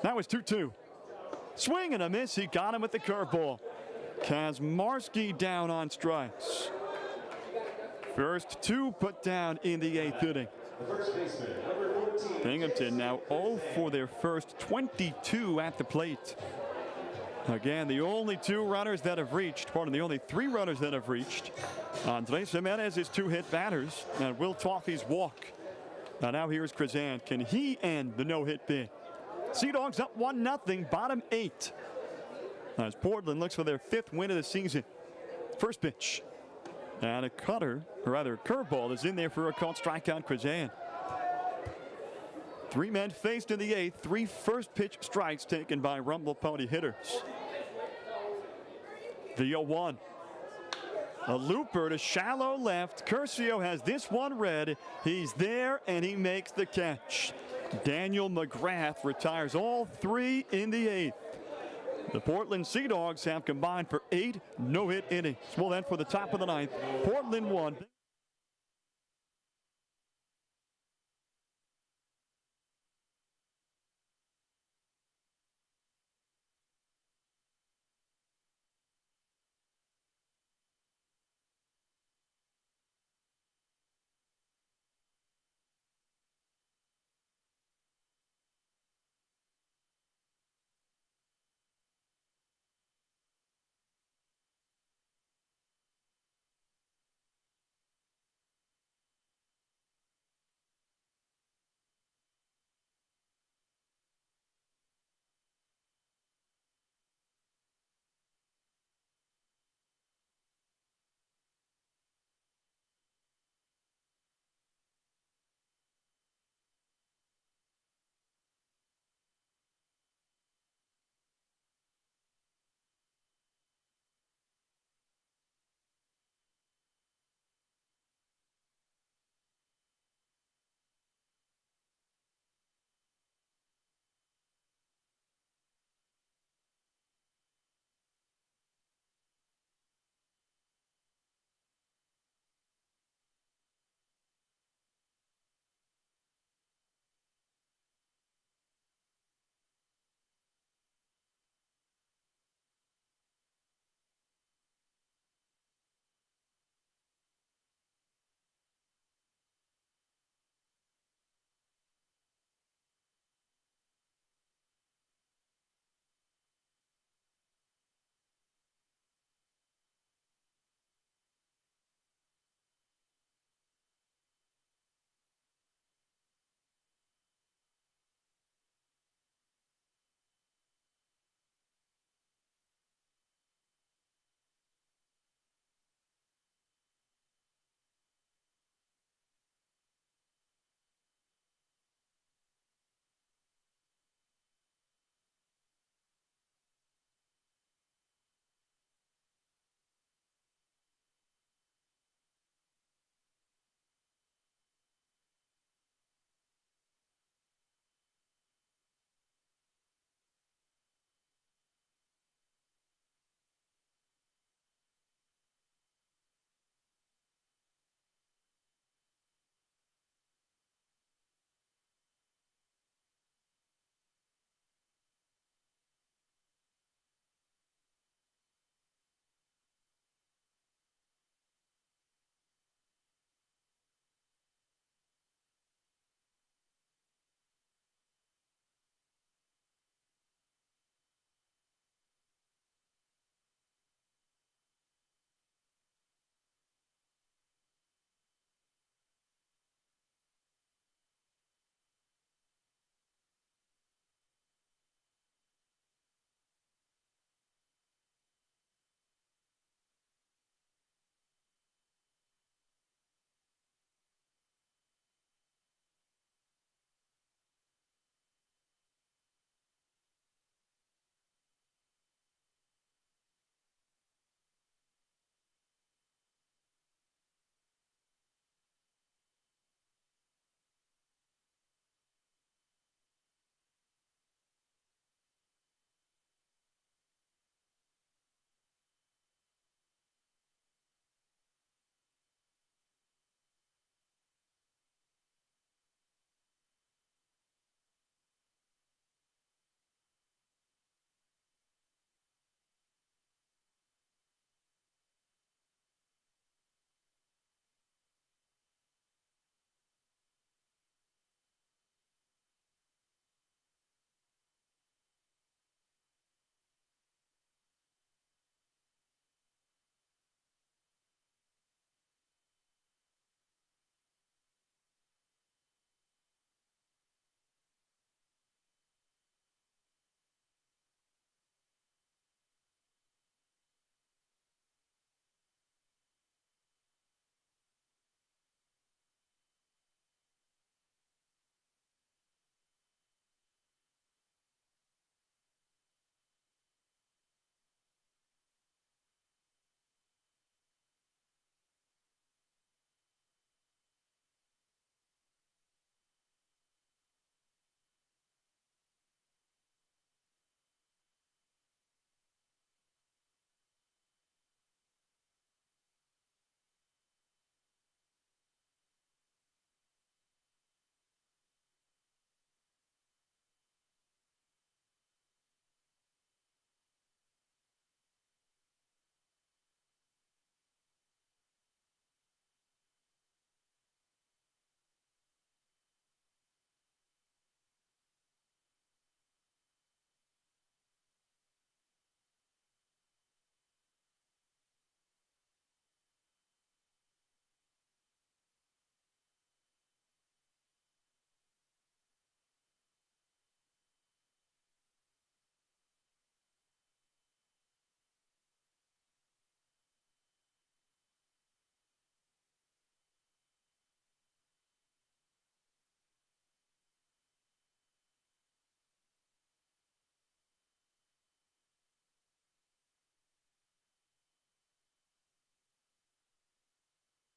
That was 2-2. Swing and a miss. He got him with the curveball. Kazmarski down on strikes. First 2 put down in the 8th inning. The first baseman, number 14. Binghampton now 0 for their first 22 at the plate. Again, the only 3 runners that have reached Andres Jimenez's 2-hit batters and Will Toffee's walk. And now here's Krazan. Can he end the no-hit bid? Sea Dogs up 1-0, bottom 8. As Portland looks for their 5th win of the season. First pitch. And a curveball is in there for a called strikeout. Krazan. 3 men faced in the 8th. 3 first pitch strikes taken by Rumble Pony hitters. The 0-1. A looper to shallow left. Curcio has this one read. He's there and he makes the catch. Daniel McGrath retires all 3 in the 8th. The Portland Sea Dogs have combined for 8 no-hit innings. Well, then for the top of the 9th, Portland 1.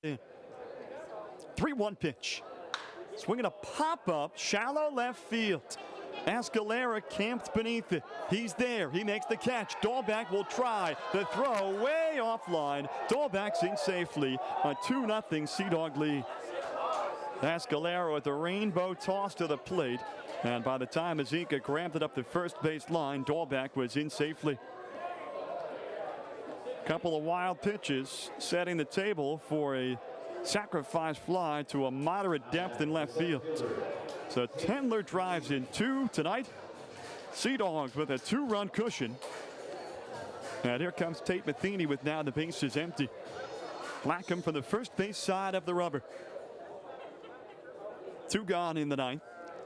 3-1 pitch. Swinging a pop-up, shallow left field. Escalera camped beneath it. He's there. He makes the catch. Dahlbeck will try. The throw way offline. Dahlbeck's in safely. A 2-0 Sea Dog lead. Escalera with a rainbow toss to the plate. And by the time Mazika grabbed it up the first base line, Dahlbeck was in safely. Couple of wild pitches setting the table for a sacrifice fly to a moderate depth in left field. So Tendler drives in 2 tonight. Sea Dogs with a 2-run cushion. And here comes Tate Matheny with now the bases empty. Blackham from the first base side of the rubber. 2 gone in the ninth.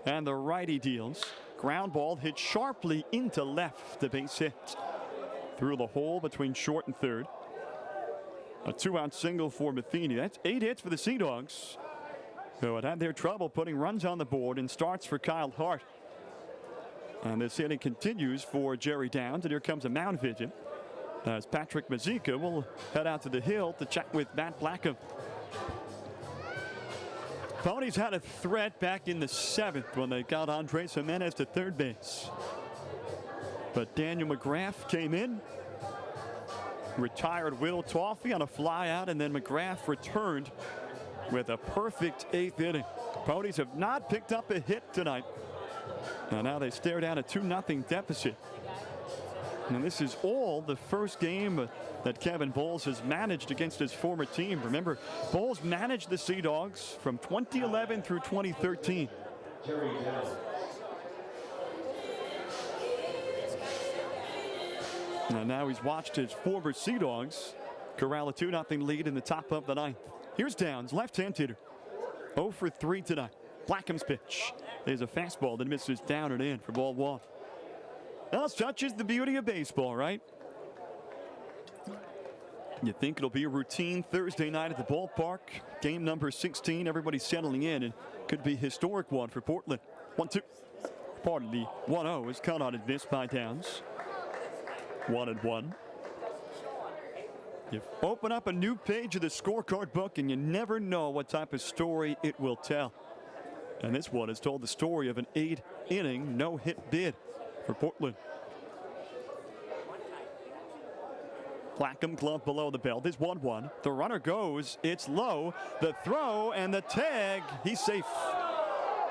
And the righty deals. Ground ball hit sharply into left. The base hit through the hole between short and third. A 2-out single for Matheny. That's 8 hits for the Sea Dogs, who had their trouble putting runs on the board, and starts for Kyle Hart. And this inning continues for Jerry Downs, and here comes a mound visit as Patrick Mazika will head out to the hill to check with Matt Blackham. Ponies had a threat back in the 7th when they got Andres Jimenez to third base. But Daniel McGrath came in, retired Will Toffee on a fly out, and then McGrath returned with a perfect 8th inning. Ponies have not picked up a hit tonight. And now they stare down a 2-0 deficit. And this is all the first game that Kevin Bowles has managed against his former team. Remember, Bowles managed the Sea Dogs from 2011 through 2013. And now he's watched his former Sea Dogs corral a 2-0 lead in the top of the ninth. Here's Downs, left-hand hitter. 0 for 3 tonight. Blackham's pitch. There's a fastball that misses down and in for ball 1. Well, such is the beauty of baseball, right? You think it'll be a routine Thursday night at the ballpark. Game number 16. Everybody's settling in, and could be a historic one for Portland. 1-2. Pardon the 1-0 is cut on and missed by Downs. 1-1. You open up a new page of the scorecard book, and you never know what type of story it will tell. And this one has told the story of an 8-inning no-hit bid for Portland. Blackham glove below the belt is 1-1. The runner goes. It's low. The throw and the tag. He's safe.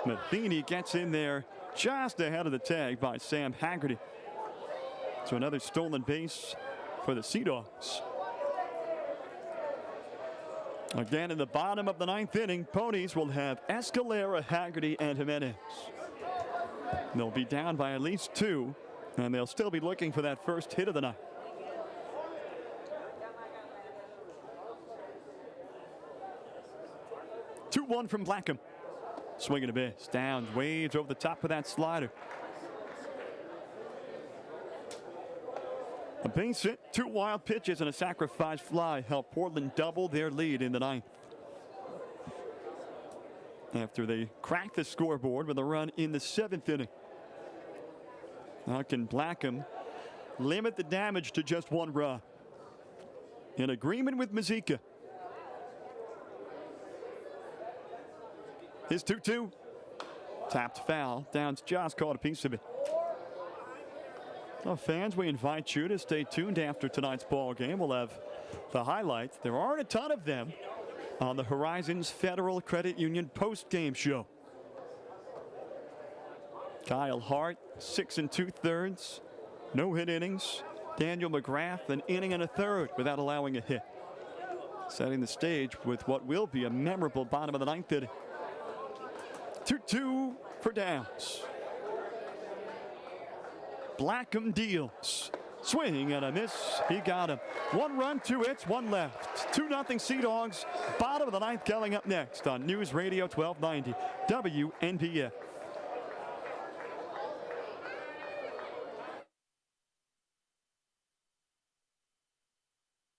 Matheny gets in there just ahead of the tag by Sam Haggerty. So another stolen base for the Sea Dogs. Again, in the bottom of the 9th inning, Ponies will have Escalera, Haggerty, and Jimenez. They'll be down by at least 2, and they'll still be looking for that first hit of the night. Two-1 from Blackham. Swinging a miss. Downs waves over the top of that slider. A base hit, 2 wild pitches, and a sacrifice fly helped Portland double their lead in the 9th. After they cracked the scoreboard with a run in the 7th inning. Now can Blackham limit the damage to just 1 run? In agreement with Mazika. His 2-2. Tapped foul. Downs just caught a piece of it. Well, fans, we invite you to stay tuned after tonight's ball game. We'll have the highlights. There aren't a ton of them on the Horizons Federal Credit Union post-game show. Kyle Hart, 6 2/3, no-hit innings. Daniel McGrath, an inning and a third without allowing a hit. Setting the stage with what will be a memorable bottom of the 9th inning. 2-2 for Downs. Blackham deals. Swing and a miss. He got him. 1 run, 2 hits, 1 left. 2-0 Sea Dogs. Bottom of the 9th coming up next on News Radio 1290 WNBF.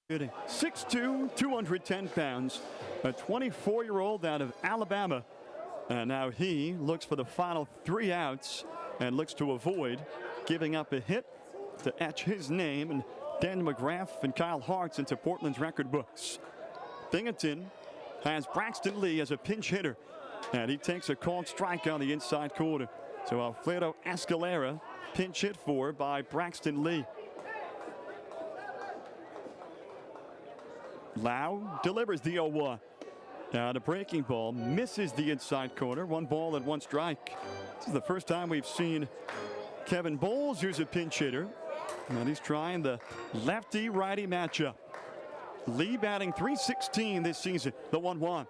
Hitting 6'2", 210 pounds. A 24-year-old out of Alabama. And now he looks for the final 3 outs and looks to avoid giving up a hit to etch his name and Daniel McGrath and Kyle Hart's into Portland's record books. Binghampton has Braxton Lee as a pinch hitter. And he takes a called strike on the inside corner. So Alfredo Escalera pinch hit for by Braxton Lee. Lau delivers the 0-1. Now the breaking ball misses the inside corner. 1 ball and 1 strike. This is the first time we've seen Kevin Bowles use a pinch hitter. And he's trying the lefty-righty matchup. Lee batting .316 this season, the 1-1.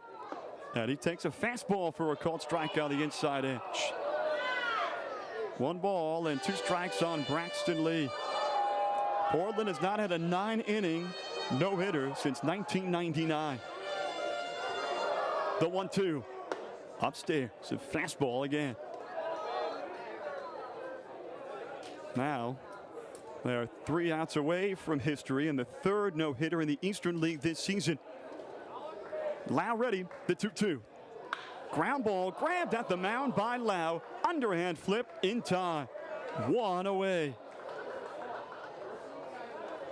And he takes a fastball for a called strike on the inside edge. 1 ball and 2 strikes on Braxton Lee. Portland has not had a 9-inning no-hitter since 1999. The 1-2. Upstairs, a fastball again. Now, they are 3 outs away from history and the 3rd no-hitter in the Eastern League this season. Lau ready, the 2-2. Ground ball grabbed at the mound by Lau. Underhand flip in time. 1 away.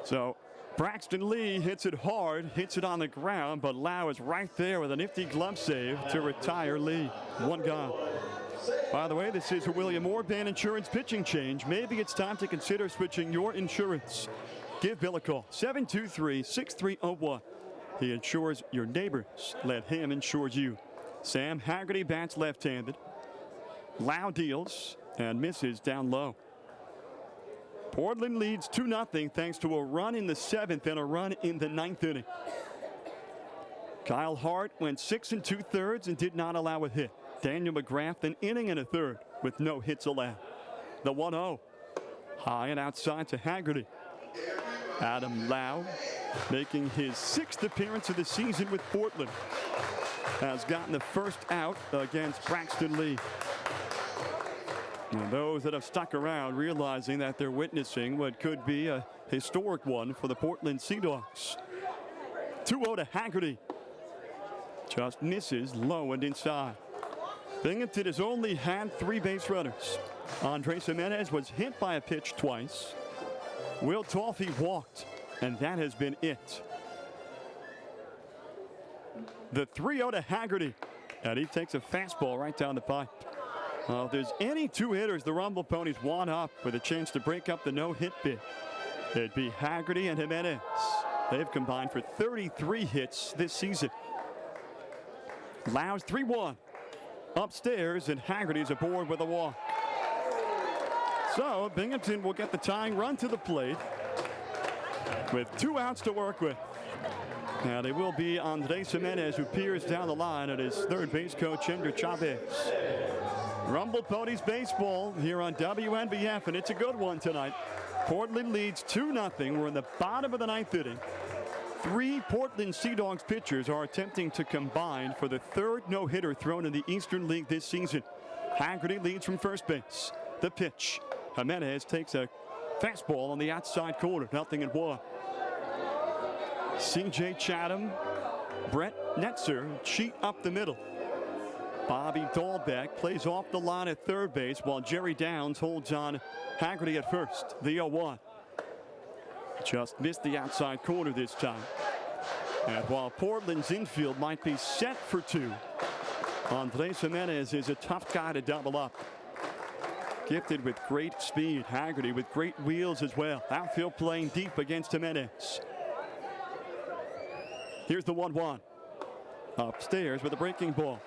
So Braxton Lee hits it hard, hits it on the ground, but Lau is right there with a nifty glove save to retire Lee. 1 gone. By the way, this is a William Orban Insurance pitching change. Maybe it's time to consider switching your insurance. Give Bill a call, 723-6301. He insures your neighbors. Let him insure you. Sam Haggerty bats left-handed. Lau deals and misses down low. Portland leads 2-0 thanks to a run in the 7th and a run in the 9th inning. Kyle Hart went 6 2/3 and did not allow a hit. Daniel McGrath an inning and a 1/3 with no hits allowed. The 1-0. High and outside to Haggerty. Adam Lau, making his 6th appearance of the season with Portland, has gotten the first out against Braxton Lee. And those that have stuck around realizing that they're witnessing what could be a historic one for the Portland Sea Dogs. 2-0 to Haggerty. Just misses low and inside. Binghampton has only had 3 base runners. Andres Jimenez was hit by a pitch twice. Will Toffey walked, and that has been it. The 3-0 to Haggerty, and he takes a fastball right down the pipe. Well, if there's any 2 hitters the Rumble Ponies want up with a chance to break up the no-hit bid, it'd be Haggerty and Jimenez. They've combined for 33 hits this season. Lau's 3-1. Upstairs, and Haggerty's aboard with a walk. So Binghampton will get the tying run to the plate with 2 outs to work with. And it will be Andres Jimenez who peers down the line at his 3rd base coach, Ender Chavez. Rumble Ponies baseball here on WNBF, and it's a good one tonight. Portland leads 2-0. We're in the bottom of the 9th inning. 3 Portland Sea Dogs pitchers are attempting to combine for the 3rd no-hitter thrown in the Eastern League this season. Haggerty leads from first base. The pitch. Jimenez takes a fastball on the outside corner. 0-1. C.J. Chatham, Brett Netzer cheat up the middle. Bobby Dahlbeck plays off the line at 3rd base while Jerry Downs holds on Haggerty at first. The 0-1. Just missed the outside corner this time. And while Portland's infield might be set for 2, Andres Jimenez is a tough guy to double up. Gifted with great speed. Haggerty with great wheels as well. Outfield playing deep against Jimenez. Here's the 1-1. Upstairs with a breaking ball.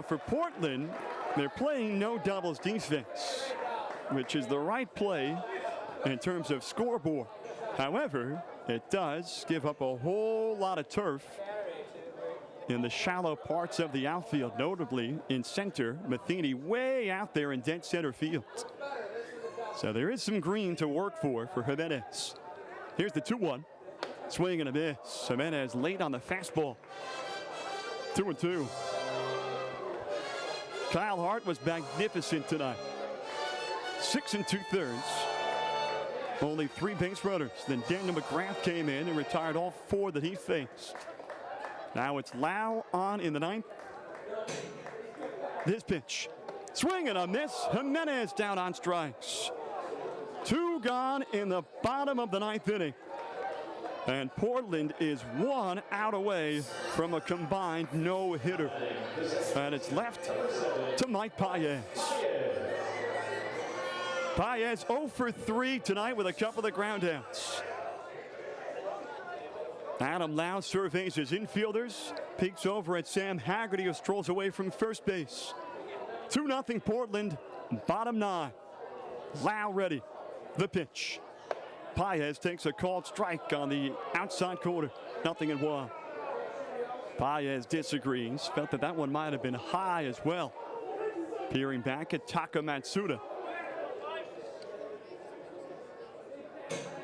For Portland, they're playing no doubles defense, which is the right play in terms of scoreboard. However, it does give up a whole lot of turf in the shallow parts of the outfield, notably in center. Matheny way out there in dead center field. So there is some green to work for Jimenez. Here's the 2-1. Swing and a miss. Jimenez late on the fastball. 2-2. Kyle Hart was magnificent tonight. 6 2/3. Only 3 base runners. Then Daniel McGrath came in and retired all 4 that he faced. Now it's Lau on in the 9th. This pitch. Swing and a miss. Jimenez down on strikes. 2 gone in the bottom of the 9th inning. And Portland is 1 out away from a combined no-hitter. And it's left to Mike Paez. Paez 0 for 3 tonight with a couple of ground outs. Adam Lau surveys his infielders, peeks over at Sam Haggerty, who strolls away from first base. 2-0 Portland, bottom 9. Lau ready. The pitch. Paez takes a called strike on the outside corner. 0-1. Paez disagrees. Felt that one might have been high as well. Peering back at Taka Matsuda.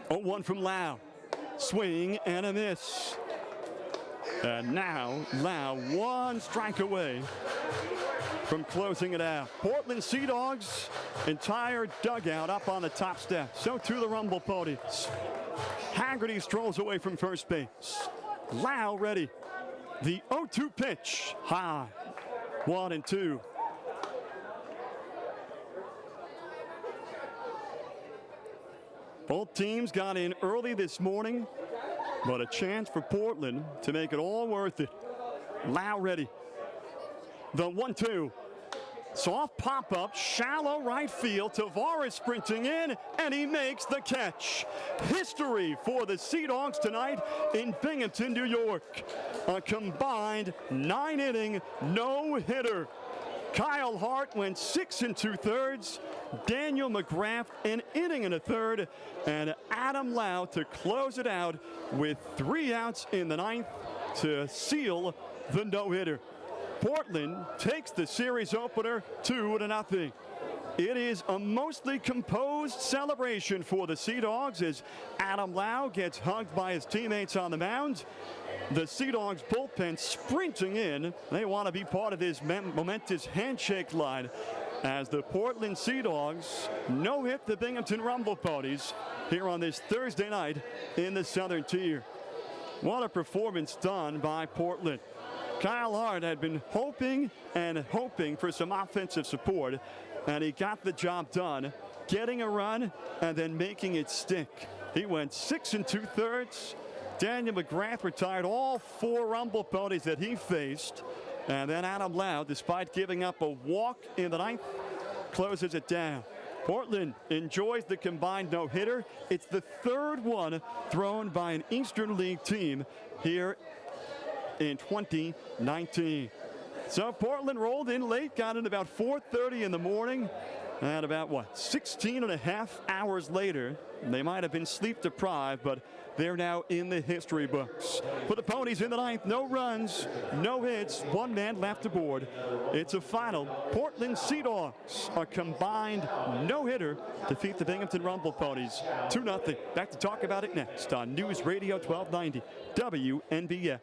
0-1 from Lau. Swing and a miss. And now Lau 1 strike away from closing it out. Portland Sea Dogs, entire dugout up on the top step. So too the Rumble Ponies. Haggerty strolls away from first base. Lau ready. The 0-2 pitch. High. 1-2. Both teams got in early this morning, but a chance for Portland to make it all worth it. Lau ready. The 1-2. Soft pop-up, shallow right field. Tavares sprinting in, and he makes the catch. History for the Sea Dogs tonight in Binghampton, New York. A combined 9-inning no-hitter. Kyle Hart went 6 2/3. Daniel McGrath an inning and a third. And Adam Lau to close it out with 3 outs in the 9th to seal the no-hitter. Portland takes the series opener 2-0. It is a mostly composed celebration for the Sea Dogs as Adam Lau gets hugged by his teammates on the mound. The Sea Dogs bullpen sprinting in. They want to be part of this momentous handshake line as the Portland Sea Dogs no-hit the Binghampton Rumble Ponies here on this Thursday night in the Southern Tier. What a performance done by Portland. Kyle Hart had been hoping for some offensive support, and he got the job done, getting a run and then making it stick. He went 6 2/3. Daniel McGrath retired all 4 Rumble Ponies that he faced, and then Adam Lau, despite giving up a walk in the 9th, closes it down. Portland enjoys the combined no-hitter. It's the 3rd one thrown by an Eastern League team here in 2019. So Portland rolled in late, got in about 4:30 in the morning, and about 16 and a half hours later, they might have been sleep deprived, but they're now in the history books. For the Ponies in the 9th, no runs, no hits, 1 man left aboard. It's a final. Portland Sea Dogs, a combined no-hitter, defeat the Binghampton Rumble Ponies 2-0. Back to talk about it next on News Radio 1290 WNBF.